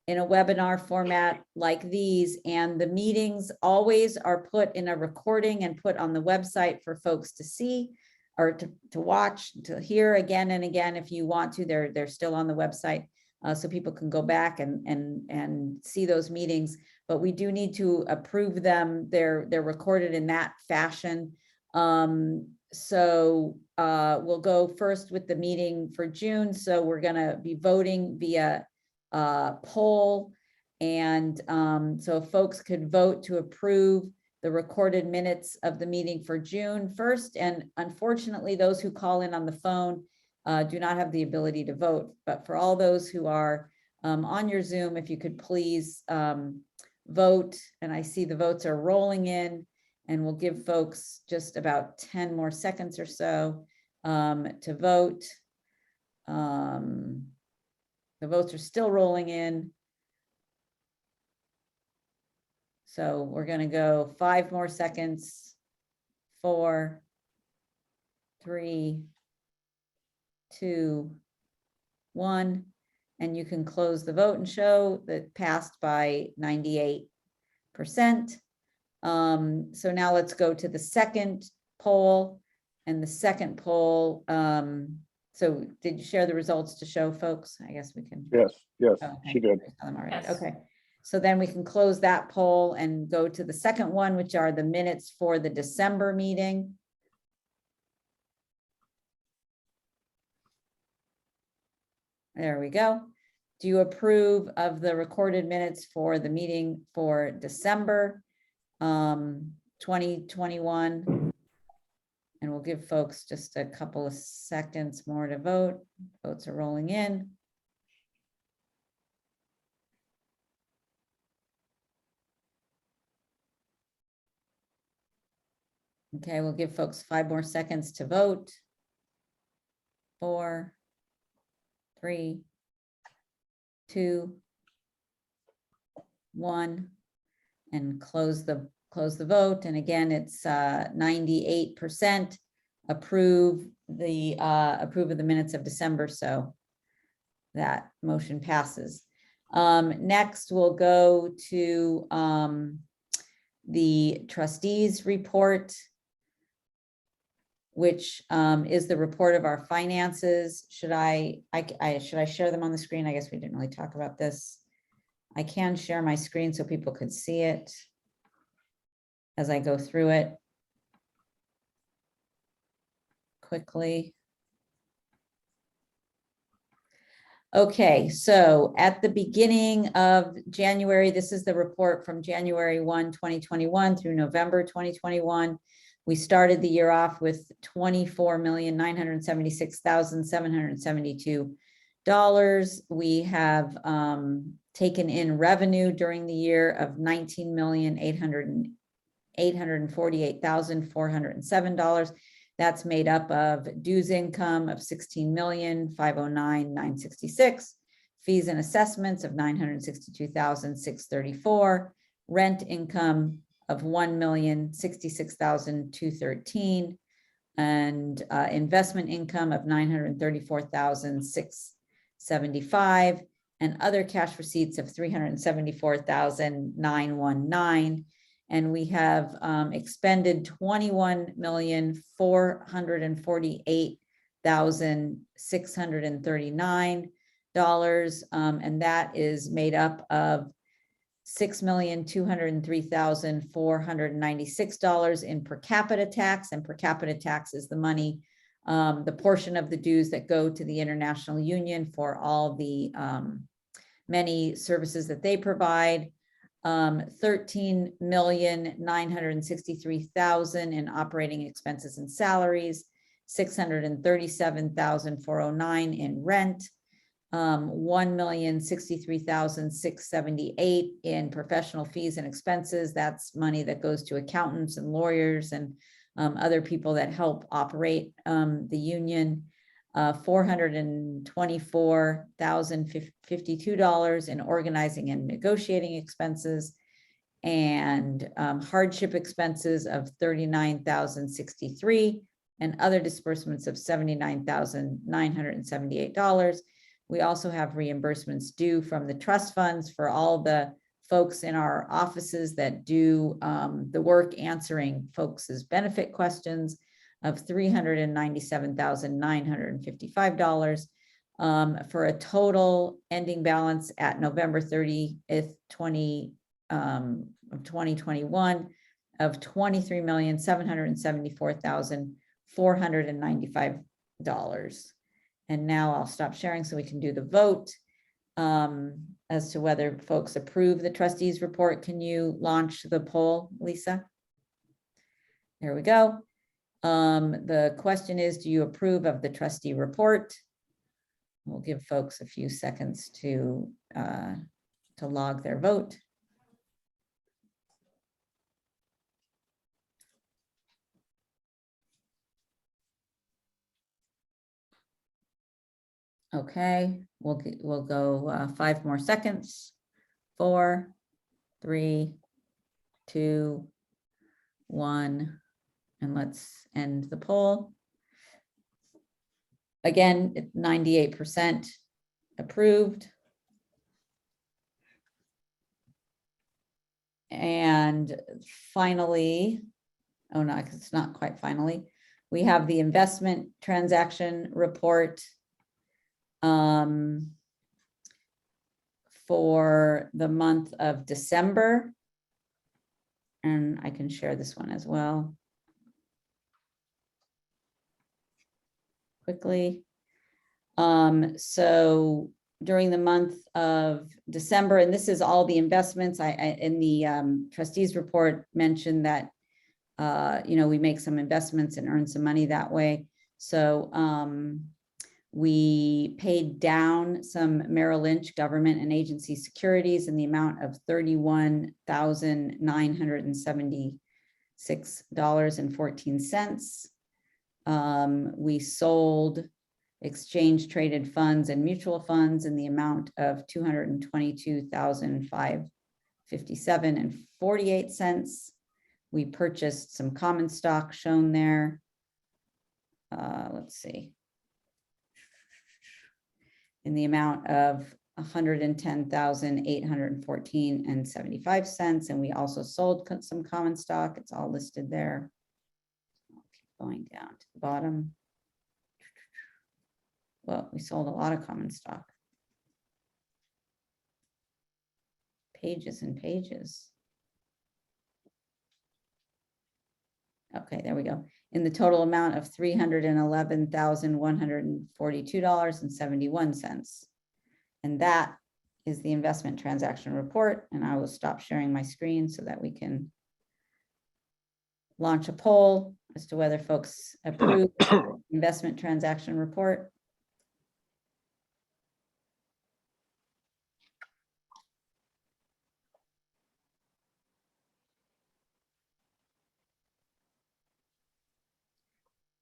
in a webinar format like these. And the meetings always are put in a recording and put on the website for folks to see or to watch, to hear again and again. If you want to, they're still on the website. So people can go back and see those meetings, but we do need to approve them. They're recorded in that fashion. So we'll go first with the meeting for June. So we're gonna be voting via poll. And so if folks could vote to approve the recorded minutes of the meeting for June 1st. And unfortunately, those who call in on the phone do not have the ability to vote. But for all those who are on your Zoom, if you could please vote. And I see the votes are rolling in, and we'll give folks just about 10 more seconds or so to vote. The votes are still rolling in. So we're going to go 5 more seconds. 4, 3, 2, 1. And you can close the vote and show that passed by 98%. So now let's go to the second poll. And the second poll, so did you share the results to show folks? I guess we can. Yes, yes, Oh, okay. she did. Them already. Yes. Okay, so then we can close that poll and go to the second one, which are the minutes for the December meeting. There we go. Do you approve of the recorded minutes for the meeting for December 2021? And we'll give folks just a couple of seconds more to vote. Votes are rolling in. Okay, we'll give folks 5 more seconds to vote. 4, 3, 2, 1, and close the vote. And again, it's 98% approve of the minutes of December. So that motion passes. Next, we'll go to the trustees report, which is the report of our finances. Should I share them on the screen? I guess we didn't really talk about this. I can share my screen so people could see it as I go through it quickly. Okay, so at the beginning of January, this is the report from January 1, 2021 through November 2021. We started the year off with $24,976,772. We have taken in revenue during the year of $19,848,407. That's made up of dues income of $16,509,966, fees and assessments of $962,634, rent income of $1,066,213, and investment income of $934,675, and other cash receipts of $374,919. And we have expended $21,448,639, and that is made up of $6,203,496 in per capita tax, and per capita tax is the money, the portion of the dues that go to the International Union for all the many services that they provide. $13,963,000 in operating expenses and salaries, $637,409 in rent, $1,063,678 in professional fees and expenses. That's money that goes to accountants and lawyers and other people that help operate the union. $424,052 in organizing and negotiating expenses, and hardship expenses of $39,063, and other disbursements of $79,978. We also have reimbursements due from the trust funds for all the folks in our offices that do the work answering folks' benefit questions of $397,955 for a total ending balance at November 30th, 2021 of $23,774,495. And now I'll stop sharing so we can do the vote as to whether folks approve the trustees report. Can you launch the poll, Lisa? There we go. The question is, do you approve of the trustee report? We'll give folks a few seconds to log their vote. Okay, we'll go 5 more seconds. 4, 3, 2, 1, and let's end the poll. Again, 98% approved. And finally, oh no, it's not quite finally, we have the investment transaction report for the month of December. And I can share this one as well quickly. So during the month of December, and this is all the investments, I in the trustees report mentioned that we make some investments and earn some money that way. So we paid down some Merrill Lynch government and agency securities in the amount of $31,976.14. We sold exchange traded funds and mutual funds in the amount of $222,557.48. We purchased some common stock shown there. Let's see. In the amount of $110,814.75. And we also sold some common stock. It's all listed there. I'll keep going down to the bottom. Well, we sold a lot of common stock. Pages and pages. Okay, there we go. In the total amount of $311,142.71. And that is the investment transaction report. And I will stop sharing my screen so that we can launch a poll as to whether folks approve the investment transaction report.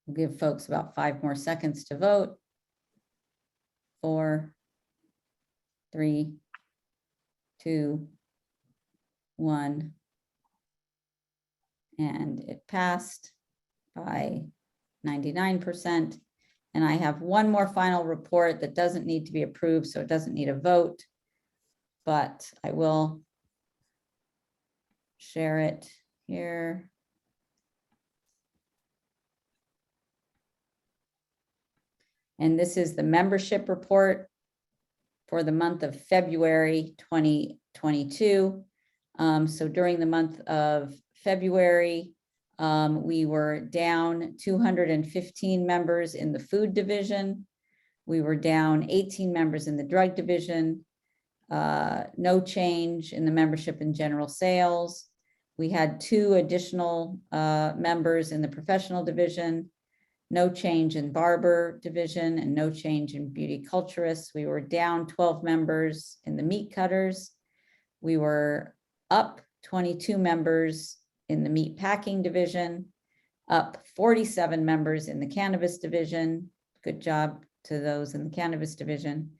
We'll give folks about 5 more seconds to vote. 4, 3, 2, 1. And it passed by 99%. And I have one more final report that doesn't need to be approved, so it doesn't need a vote, but I will share it here. And this is the membership report for the month of February 2022. So during the month of February, we were down 215 members in the food division. We were down 18 members in the drug division. No change in the membership in general sales. We had 2 additional members in the professional division. No change in barber division and no change in beauty culturists. We were down 12 members in the meat cutters. We were up 22 members in the meat packing division, up 47 members in the cannabis division. Good job to those in the cannabis division,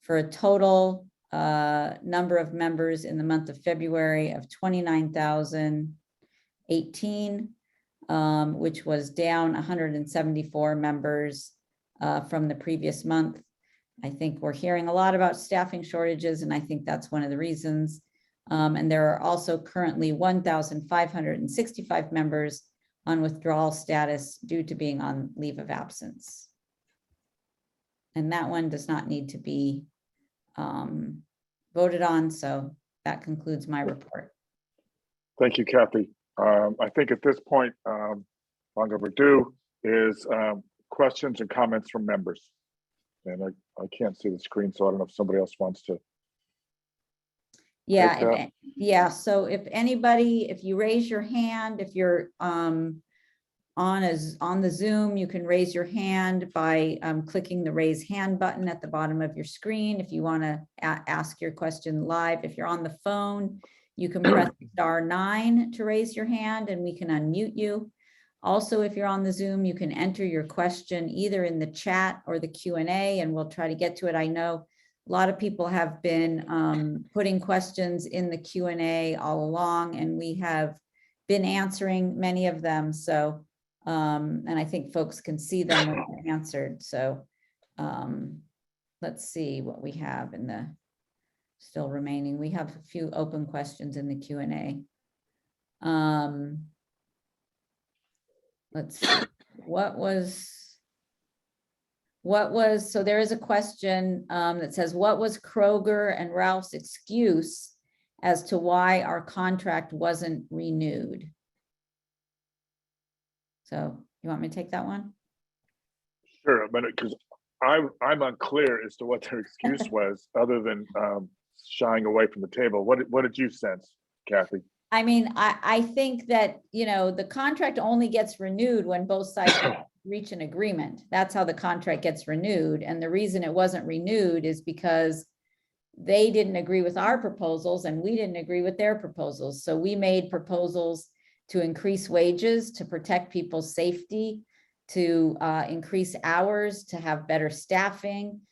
for a total number of members in the month of February of 29,018. which was down 174 members from the previous month. I think we're hearing a lot about staffing shortages, and I think that's one of the reasons. And there are also currently 1,565 members on withdrawal status due to being on leave of absence. And that one does not need to be voted on, so that concludes my report. Thank you, Kathy. I think at this point, long overdue, is questions and comments from members. And I can't see the screen, so I don't know if somebody else wants to. Yeah, Take that. yeah. So if anybody, if you raise your hand, if you're on the Zoom, you can raise your hand by clicking the raise hand button at the bottom of your screen. If you want to ask your question live, if you're on the phone, you can press *9 to raise your hand and we can unmute you. Also, if you're on the Zoom, you can enter your question either in the chat or the Q&A, and we'll try to get to it. I know a lot of people have been putting questions in the Q&A all along, and we have been answering many of them. So, and I think folks can see them when they're answered. So let's see what we have in the still remaining. We have a few open questions in the Q&A. Let's see, so there is a question that says, what was Kroger and Ralph's excuse as to why our contract wasn't renewed? So you want me to take that one? Sure, but because I'm unclear as to what their excuse was, other than shying away from the table. What did you sense, Kathy? I mean, I think that, you know, the contract only gets renewed when both sides reach an agreement. That's how the contract gets renewed. And the reason it wasn't renewed is because they didn't agree with our proposals and we didn't agree with their proposals. So we made proposals to increase wages, to protect people's safety, to increase hours, to have better staffing.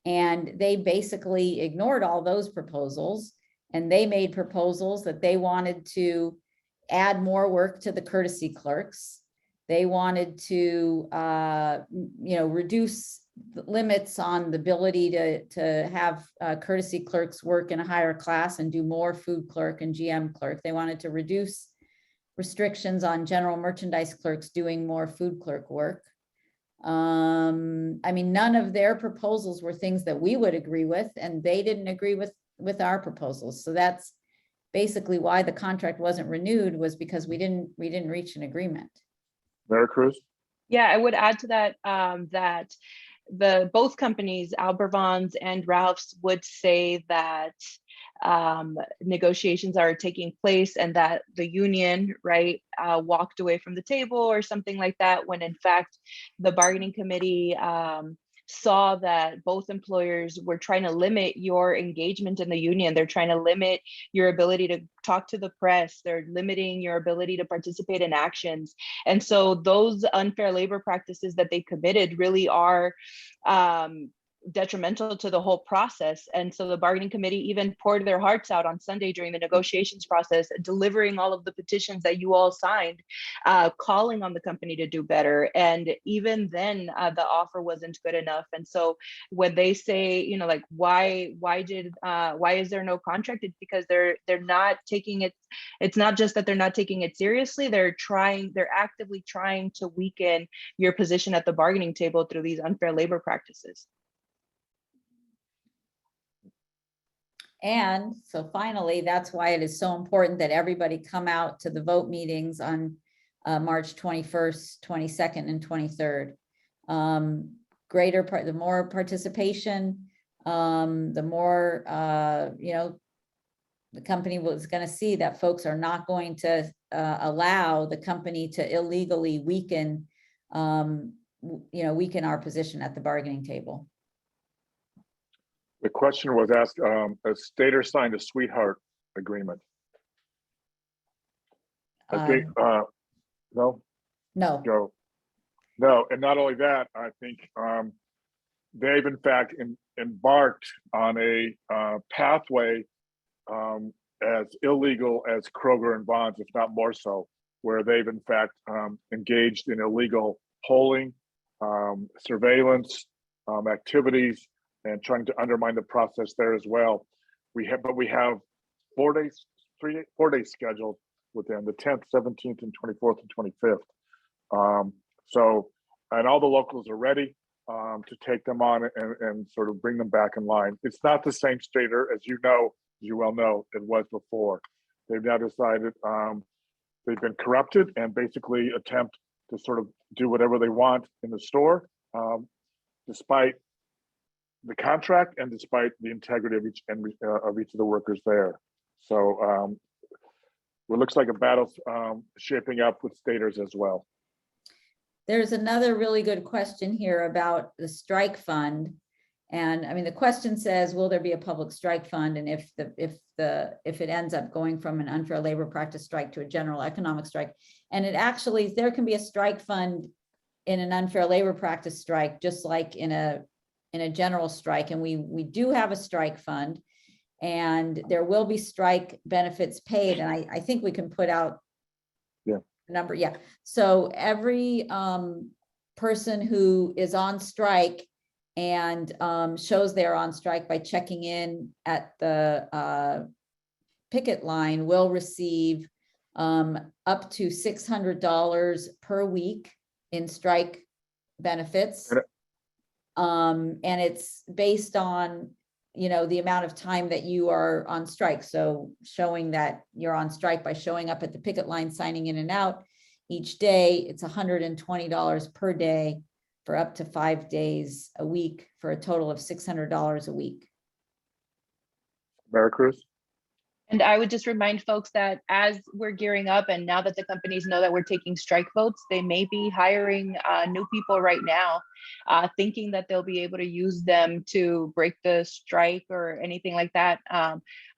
And they basically ignored all those proposals. And they made proposals that they wanted to add more work to the courtesy clerks. They wanted to, reduce limits on the ability to have courtesy clerks work in a higher class and do more food clerk and GM clerk. They wanted to reduce restrictions on general merchandise clerks doing more food clerk work. I mean, none of their proposals were things that we would agree with, and they didn't agree with our proposals. So that's basically why the contract wasn't renewed, was because we didn't reach an agreement. Mary Cruz? Yeah, I would add to that that both companies, Albervons and Ralph's, would say that negotiations are taking place and that the union, right, walked away from the table or something like that, when in fact the bargaining committee saw that both employers were trying to limit your engagement in the union. They're trying to limit your ability to talk to the press. They're limiting your ability to participate in actions. And so those unfair labor practices that they committed really are detrimental to the whole process. And so the bargaining committee even poured their hearts out on Sunday during the negotiations process, delivering all of the petitions that you all signed, calling on the company to do better. And even then, the offer wasn't good enough. And so when they say, you know, like, why is there no contract? It's because they're not taking it. It's not just that they're not taking it seriously. They're actively trying to weaken your position at the bargaining table through these unfair labor practices. And so finally, that's why it is so important that everybody come out to the vote meetings on March 21st, 22nd, and 23rd. The more participation, the more, the company was going to see that folks are not going to allow the company to illegally weaken our position at the bargaining table. The question was asked, a Stater signed a sweetheart agreement. I think, no? No. No, and not only that, I think they've in fact embarked on a pathway as illegal as Kroger and Bonds, if not more so. where they've in fact engaged in illegal polling, surveillance activities, and trying to undermine the process there as well. We have 4 days, 4 days scheduled with them, the 10th, 17th, and 24th and 25th. And all the locals are ready to take them on and sort of bring them back in line. It's not the same Stater, as you well know, it was before. They've now decided they've been corrupted and basically attempt to sort of do whatever they want in the store, despite the contract and despite the integrity of each of the workers there. So it looks like a battle's shaping up with Staters as well. There's another really good question here about the strike fund. And I mean, the question says, will there be a public strike fund? And if it ends up going from an unfair labor practice strike to a general economic strike, and it actually, there can be a strike fund in an unfair labor practice strike, just like in a general strike. And we do have a strike fund, and there will be strike benefits paid. And I think we can put out number. Yeah. So every person who is on strike and shows they're on strike by checking in at the picket line will receive up to $600 per week in strike benefits. And it's based on, you know, the amount of time that you are on strike. So showing that you're on strike by showing up at the picket line, signing in and out each day, it's $120 per day for up to 5 days a week, for a total of $600 a week. Maricruz? And I would just remind folks that as we're gearing up, and now that the companies know that we're taking strike votes, they may be hiring new people right now, thinking that they'll be able to use them to break the strike or anything like that.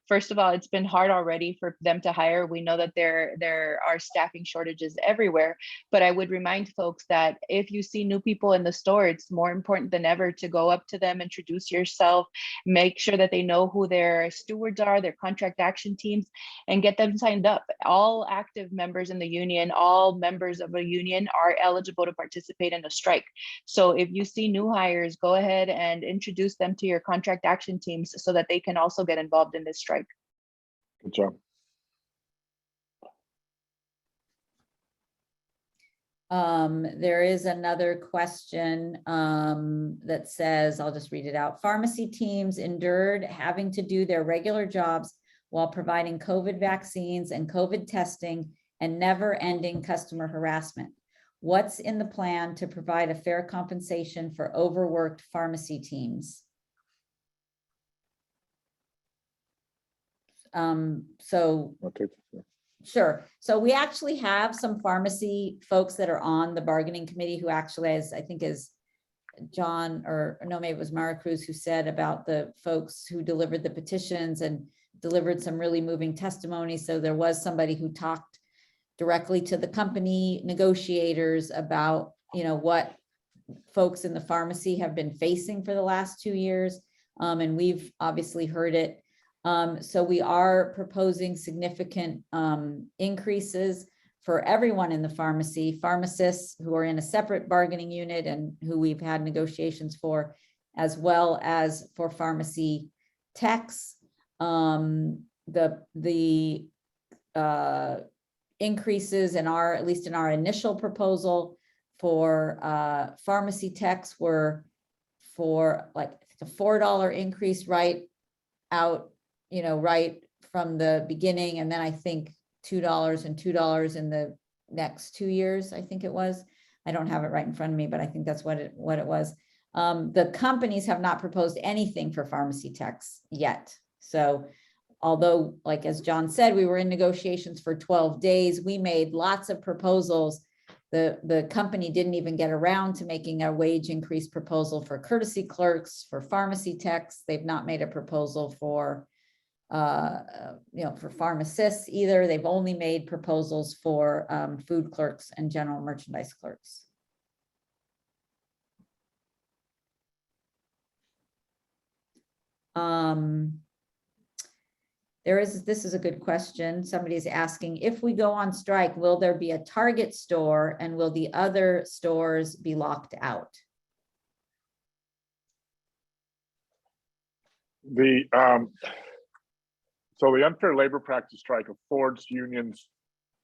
First of all, it's been hard already for them to hire. We know that there are staffing shortages everywhere, but I would remind folks that if you see new people in the store, it's more important than ever to go up to them, introduce yourself, make sure that they know who their stewards are, their contract action teams, and get them signed up. All active members in the union, all members of a union are eligible to participate in a strike. So if you see new hires, go ahead and introduce them to your contract action teams so that they can also get involved in this strike. Good job. There is another question that says, I'll just read it out. Pharmacy teams endured having to do their regular jobs while providing COVID vaccines and COVID testing and never-ending customer harassment. What's in the plan to provide a fair compensation for overworked pharmacy teams? Sure. So we actually have some pharmacy folks that are on the bargaining committee who actually, as I think is John, or no, maybe it was Maricruz who said about the folks who delivered the petitions and delivered some really moving testimony. So there was somebody who talked directly to the company negotiators about, you know, what folks in the pharmacy have been facing for the last 2 years. And we've obviously heard it. So we are proposing significant increases for everyone in the pharmacy, pharmacists who are in a separate bargaining unit and who we've had negotiations for, as well as for pharmacy techs. The increases in at least in our initial proposal for pharmacy techs were for like a $4 increase right out, you know, right from the beginning. And then I think $2 and $2 in the next 2 years, I think it was. I don't have it right in front of me, but I think that's what it was. The companies have not proposed anything for pharmacy techs yet. So although, like, as John said, we were in negotiations for 12 days, we made lots of proposals. The company didn't even get around to making a wage increase proposal for courtesy clerks, for pharmacy techs. They've not made a proposal for for pharmacists either. They've only made proposals for food clerks and general merchandise clerks. This is a good question. Somebody's asking, if we go on strike, will there be a Target store and will the other stores be locked out? So the unfair labor practice strike affords unions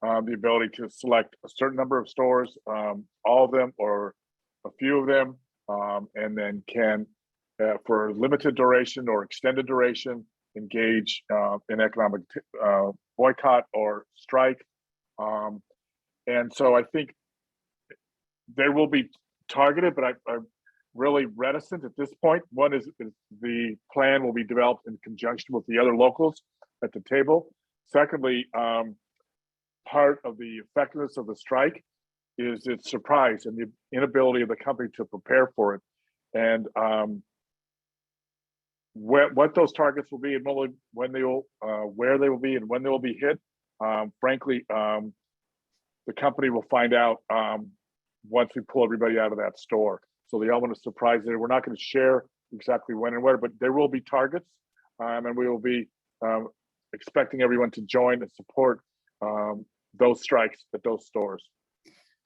the ability to select a certain number of stores, all of them or a few of them, and then can, for limited duration or extended duration, engage in economic boycott or strike. And so I think they will be targeted, but I'm really reticent at this point. One is the plan will be developed in conjunction with the other locals at the table. Secondly, part of the effectiveness of the strike is its surprise and the inability of the company to prepare for it. And what those targets will be and when they will, where they will be and when they will be hit, frankly, the company will find out once we pull everybody out of that store. So the element of surprise there, we're not going to share exactly when and where, but there will be targets, and we will be expecting everyone to join and support those strikes at those stores.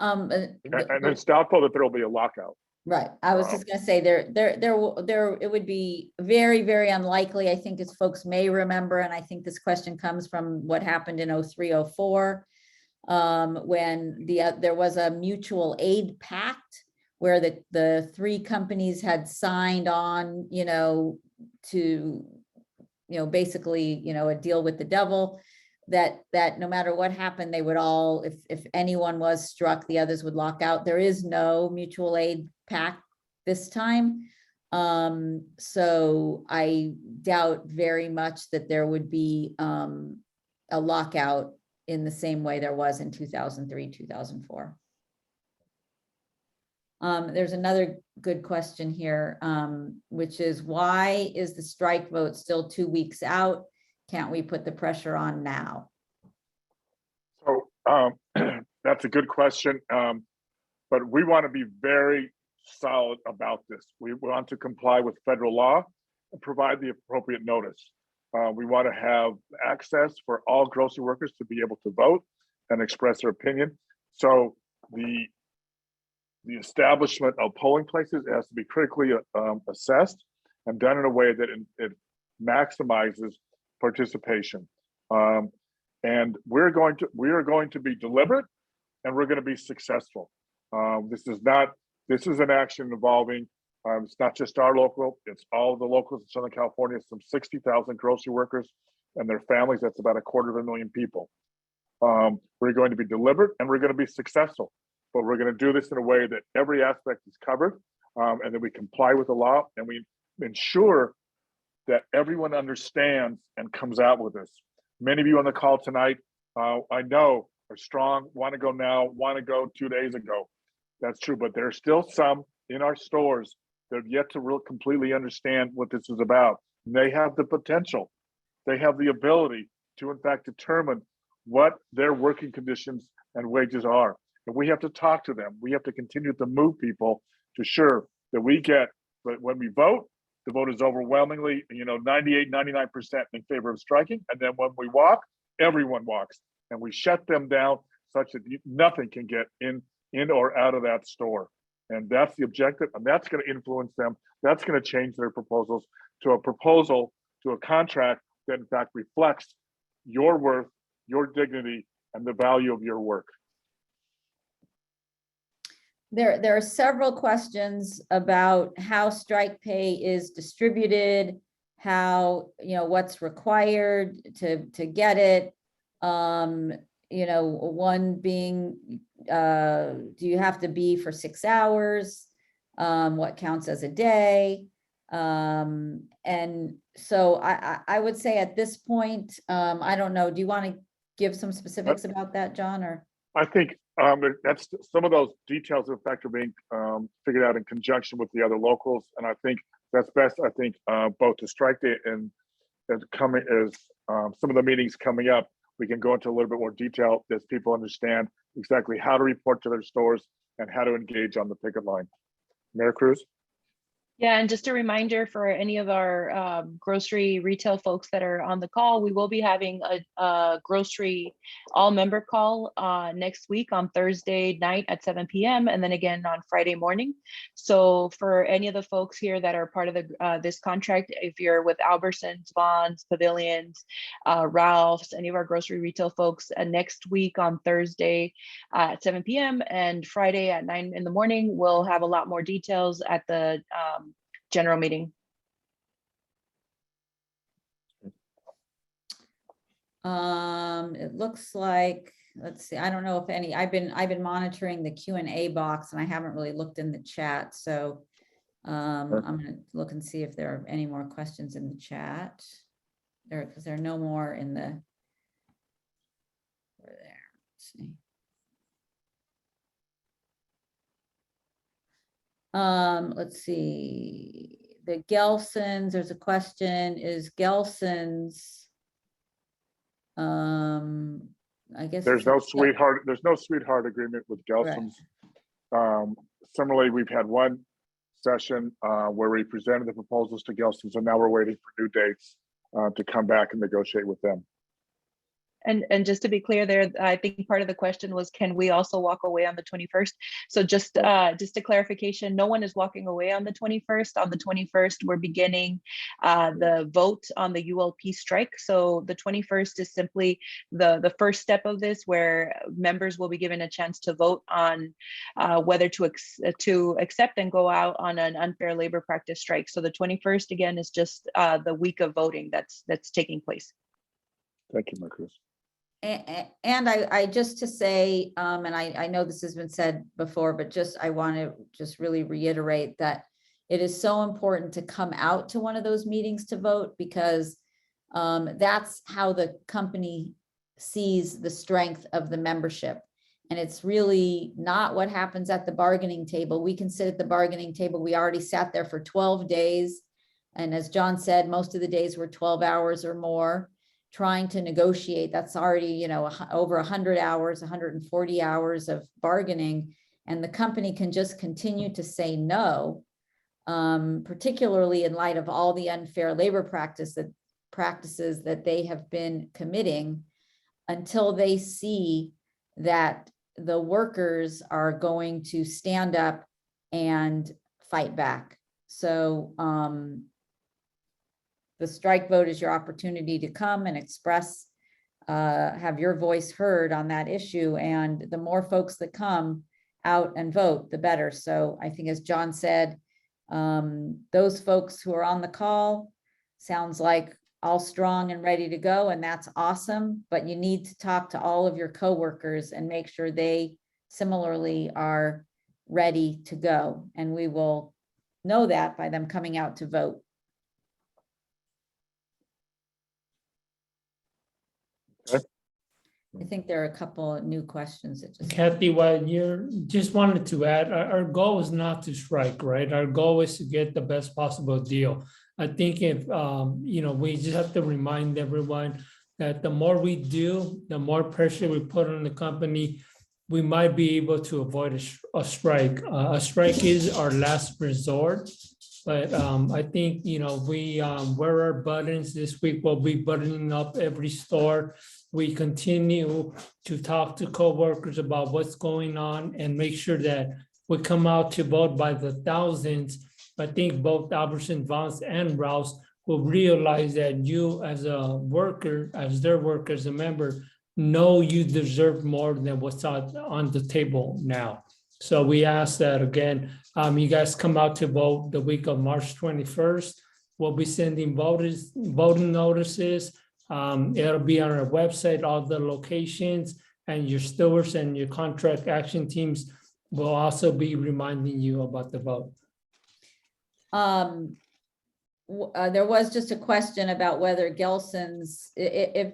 And it's doubtful that there will be a lockout. Right. I was just gonna say it would be very, very unlikely. I think as folks may remember, and I think this question comes from what happened in 03, 04, when there was a mutual aid pact where the three companies had signed on, to, basically, a deal with the devil, that no matter what happened, they would all, if anyone was struck, the others would lock out. There is no mutual aid pact this time. So I doubt very much that there would be a lockout in the same way there was in 2003, 2004. There's another good question here, which is, why is the strike vote still 2 weeks out? Can't we put the pressure on now? So that's a good question, but we want to be very solid about this. We want to comply with federal law and provide the appropriate notice. We want to have access for all grocery workers to be able to vote and express their opinion. So the establishment of polling places has to be critically assessed and done in a way that it maximizes participation. And we are going to be deliberate, and we're going to be successful. This is an action involving, it's not just our local, it's all of the locals in Southern California, some 60,000 grocery workers and their families. That's about 250,000 people. We're going to be deliberate and we're going to be successful, but we're going to do this in a way that every aspect is covered, and that we comply with the law, and we ensure that everyone understands and comes out with this. Many of you on the call tonight, I know, are strong, want to go now, want to go 2 days ago. That's true, but there are still some in our stores that have yet to completely understand what this is about. And they have the potential, they have the ability to, in fact, determine what their working conditions and wages are. And we have to talk to them. We have to continue to move people to ensure that we get, but when we vote, the vote is overwhelmingly, 98, 99% in favor of striking. And then when we walk, everyone walks, and we shut them down such that nothing can get in or out of that store. And that's the objective, and that's going to influence them. That's going to change their proposals to a contract that in fact reflects your worth, your dignity, and the value of your work. There are several questions about how strike pay is distributed, how, what's required to get it. One being, do you have to be for 6 hours? What counts as a day? And so I would say at this point, I don't know, do you want to give some specifics about that, John, or? I think that's some of those details, in fact, are being figured out in conjunction with the other locals. And I think that's best, both the strike day and coming as some of the meetings coming up, we can go into a little bit more detail as people understand exactly how to report to their stores and how to engage on the picket line. Mayor Cruz? Yeah, and just a reminder for any of our grocery retail folks that are on the call, we will be having a grocery all member call next week on Thursday night at 7 p.m. and then again on Friday morning. So for any of the folks here that are part of the this contract, if you're with Albertsons, Vons, Pavilions, Ralph's, any of our grocery retail folks, next week on Thursday at 7 p.m. and Friday at 9 in the morning, we'll have a lot more details at the general meeting. It looks like, let's see, I don't know if any, I've been monitoring the Q&A box and I haven't really looked in the chat. So I'm gonna look and see if there are any more questions in the chat. Because there are no more in the, over there, let's see. Let's see, the Gelson's, there's a question, is Gelson's, I guess. There's it's no a- there's no sweetheart agreement with Gelson's. Similarly, we've had one session where we presented the proposals to Gelson's, and now we're waiting for new dates to come back and negotiate with them. And just to be clear there, I think part of the question was, can we also walk away on the 21st? So just a clarification, no one is walking away on the 21st. On the 21st, we're beginning the vote on the ULP strike. So the 21st is simply the first step of this, where members will be given a chance to vote on whether to accept and go out on an unfair labor practice strike. So the 21st, again, is just the week of voting that's taking place. Thank you, Marcus. And I just to say, and I know this has been said before, but I want to just really reiterate that it is so important to come out to one of those meetings to vote, because that's how the company sees the strength of the membership. And it's really not what happens at the bargaining table. We can sit at the bargaining table. We already sat there for 12 days. And as John said, most of the days were 12 hours or more trying to negotiate. That's already, you know, over 100 hours, 140 hours of bargaining. And the company can just continue to say no, particularly in light of all the unfair labor practices that they have been committing, until they see that the workers are going to stand up and fight back. So the strike vote is your opportunity to come and express, have your voice heard on that issue. And the more folks that come out and vote, the better. So I think, as John said, those folks who are on the call, sounds like all strong and ready to go, and that's awesome. But you need to talk to all of your coworkers and make sure they similarly are ready to go. And we will know that by them coming out to vote. I think there are a couple of new questions that just. Kathy, what you're just wanted to add, our goal is not to strike, right? Our goal is to get the best possible deal. I think if, you know, we just have to remind everyone that the more we do, the more pressure we put on the company, we might be able to avoid a strike. A strike is our last resort. But I think, you know, we wear our buttons this week. We'll be buttoning up every store. We continue to talk to coworkers about what's going on and make sure that we come out to vote by the thousands. I think both Albertsons, Vons, and Rouse will realize that you as a worker, as their worker, as a member, know you deserve more than what's on the table now. So we ask that, again, you guys come out to vote the week of March 21st. We'll be sending voting notices. It'll be on our website, all the locations, and your stewards and your contract action teams will also be reminding you about the vote. There was just a question about whether Gelson's, if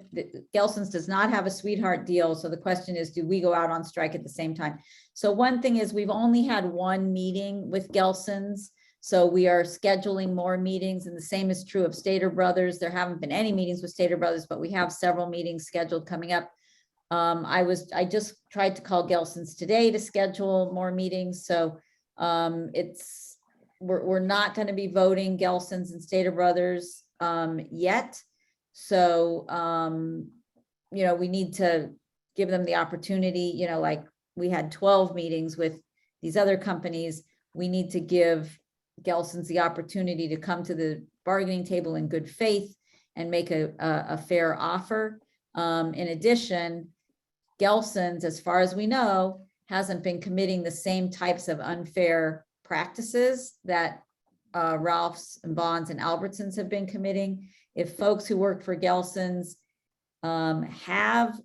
Gelson's does not have a sweetheart deal. So the question is, do we go out on strike at the same time? So one thing is, we've only had one meeting with Gelson's. So we are scheduling more meetings, and the same is true of Stater Brothers. There haven't been any meetings with Stater Brothers, but we have several meetings scheduled coming up. I just tried to call Gelson's today to schedule more meetings. So we're not going to be voting Gelson's and Stater Brothers yet. So, you know, we need to give them the opportunity, you know, like we had 12 meetings with these other companies. We need to give Gelson's the opportunity to come to the bargaining table in good faith and make a fair offer. In addition, Gelson's, as far as we know, hasn't been committing the same types of unfair practices that Ralph's and Bonds and Albertsons have been committing. If folks who work for Gelson's have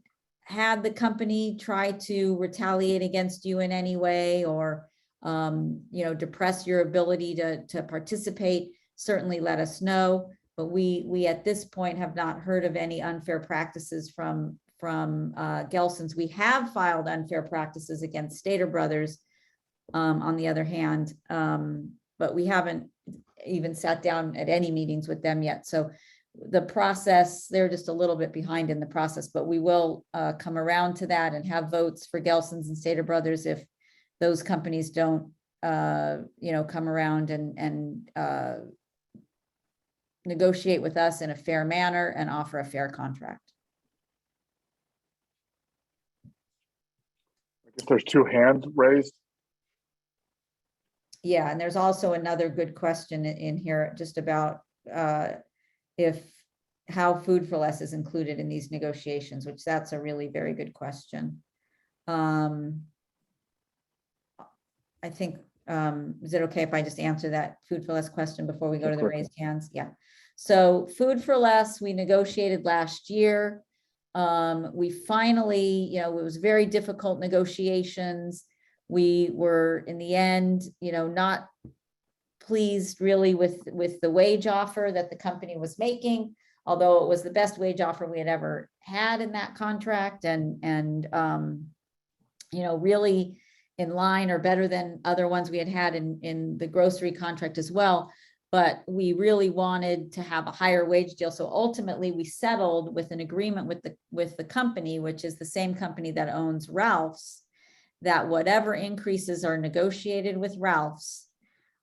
had the company try to retaliate against you in any way, or you know, depress your ability to participate, certainly let us know. But we at this point have not heard of any unfair practices from Gelson's. We have filed unfair practices against Stater Brothers, on the other hand, but we haven't even sat down at any meetings with them yet. So the process, they're just a little bit behind in the process, but we will come around to that and have votes for Gelson's and Stater Brothers if those companies don't, you know, come around and negotiate with us in a fair manner and offer a fair contract. I guess there's two hands raised. Yeah, and there's also another good question in here just about how Food for Less is included in these negotiations, which that's a really very good question. I think, is it okay if I just answer that Food for Less question before we go to the raised hands? Yeah. So Food for Less, we negotiated last year. We finally, you know, it was very difficult negotiations. We were in the end, you know, not pleased really with the wage offer that the company was making, although it was the best wage offer we had ever had in that contract, and you know, really in line or better than other ones we had in the grocery contract as well. But we really wanted to have a higher wage deal. So ultimately we settled with an agreement with the company, which is the same company that owns Ralph's, that whatever increases are negotiated with Ralph's,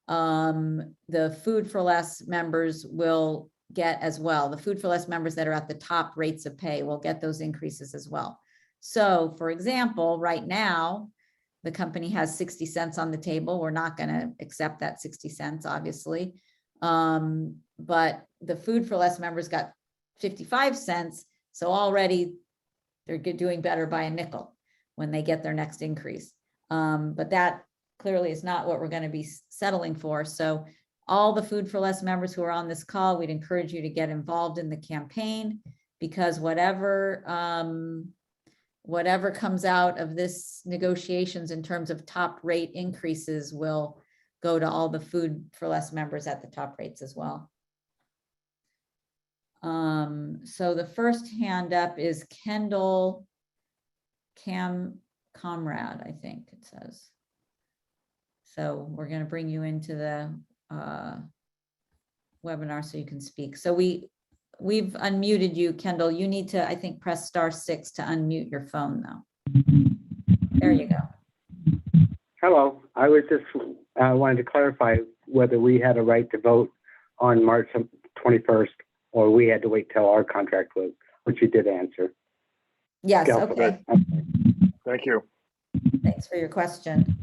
the Food for Less members will get as well. The Food for Less members that are at the top rates of pay will get those increases as well. So for example, right now, the company has 60 cents on the table. We're not going to accept that 60 cents, obviously. But the Food for Less members got 55 cents. So already they're doing better by a nickel when they get their next increase. But that clearly is not what we're going to be settling for. So all the Food for Less members who are on this call, we'd encourage you to get involved in the campaign, because whatever comes out of this negotiations in terms of top rate increases will go to all the Food for Less members at the top rates as well. So the first hand up is Kendall Comrade, I think it says. So we're going to bring you into the webinar so you can speak. So we've unmuted you, Kendall. You need to, I think, press *6 to unmute your phone though. There you go. Hello, I was just wanted to clarify whether we had a right to vote on March 21st, or we had to wait till our contract was, which you did answer. Yes, okay. Thank you. Thanks for your question.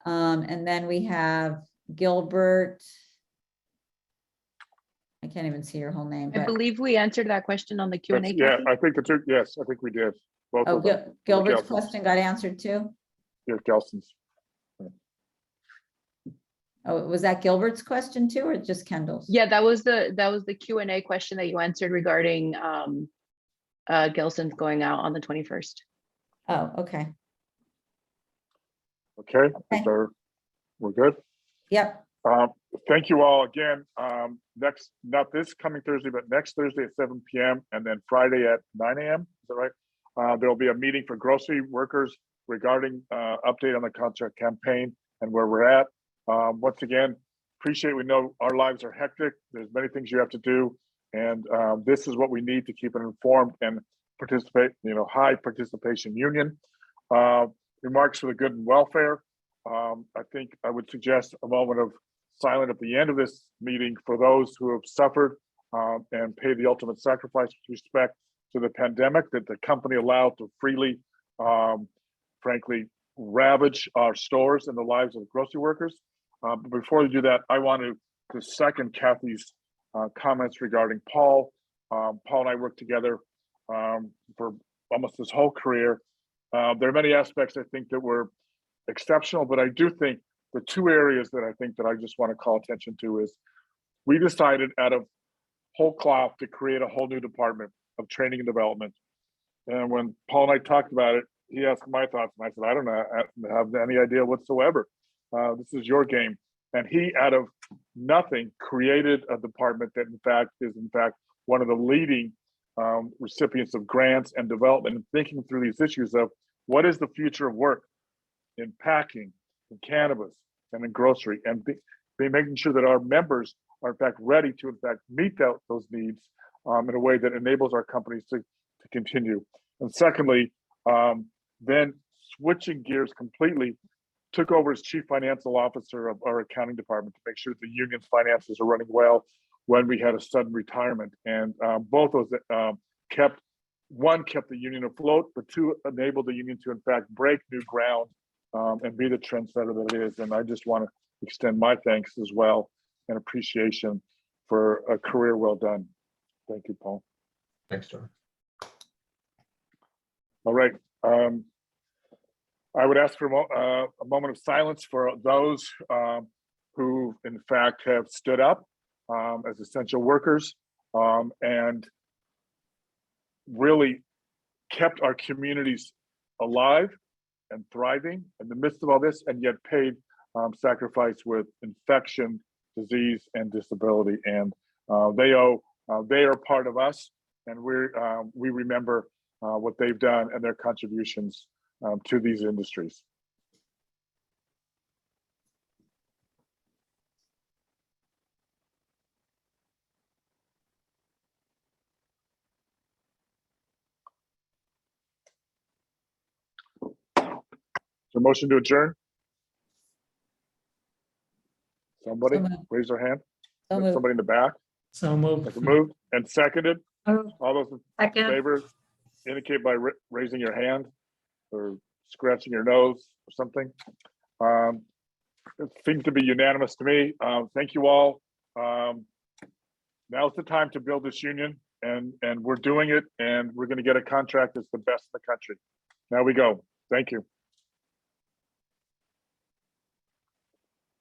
And then we have Gilbert. I can't even see your whole name. I but- believe we answered that question on the Q&A. Yeah, I think the two, yes, I think we did. Both Oh, of them. Gilbert's Gelson's. question got answered too? Yeah, Gelson's. Oh, was that Gilbert's question too, or just Kendall's? Yeah, that was the Q&A question that you answered regarding Gelson's going out on the 21st. Oh, okay. Okay, so we're good. Yep. Thank you all again. Next, not this coming Thursday, but next Thursday at 7 p.m. and then Friday at 9 a.m. Is that right? There'll be a meeting for grocery workers regarding update on the contract campaign and where we're at. Once again, appreciate, we know our lives are hectic. There's many things you have to do. And this is what we need to keep an informed and participate, high participation union. Remarks for the good and welfare. I think I would suggest a moment of silence at the end of this meeting for those who have suffered and paid the ultimate sacrifice with respect to the pandemic that the company allowed to freely, frankly, ravage our stores and the lives of the grocery workers. But before we do that, I want to second Kathy's comments regarding Paul. Paul and I worked together for almost his whole career. There are many aspects I think that were exceptional, but I do think the two areas that I think that I just want to call attention to is we decided out of whole cloth to create a whole new department of training and development. And when Paul and I talked about it, he asked my thoughts, and I said, I don't have any idea whatsoever. This is your game. And he, out of nothing, created a department that in fact is one of the leading recipients of grants and development, and thinking through these issues of what is the future of work in packing, in cannabis, and in grocery, and be making sure that our members are in fact ready to in fact meet those needs in a way that enables our companies to continue. And secondly, then switching gears completely, took over as chief financial officer of our accounting department to make sure the union's finances are running well when we had a sudden retirement. And both those kept the union afloat, but two, enabled the union to in fact break new ground and be the trendsetter that it is. And I just want to extend my thanks as well and appreciation for a career well done. Thank you, Paul. Thanks, John. All right. I would ask for a moment of silence for those who in fact have stood up as essential workers and really kept our communities alive and thriving in the midst of all this, and yet paid sacrifice with infection, disease, and disability. And they are part of us, and we remember what they've done and their contributions to these industries. So motion to adjourn? Somebody So moved. raise their hand. So moved. Somebody in the back. So moved. Moved and seconded. Oh, All those in second. favor indicate by raising your hand or scratching your nose or something. It seems to be unanimous to me. Thank you all. Now's the time to build this union, and we're doing it, and we're going to get a contract that's the best in the country. Now we go. Thank you.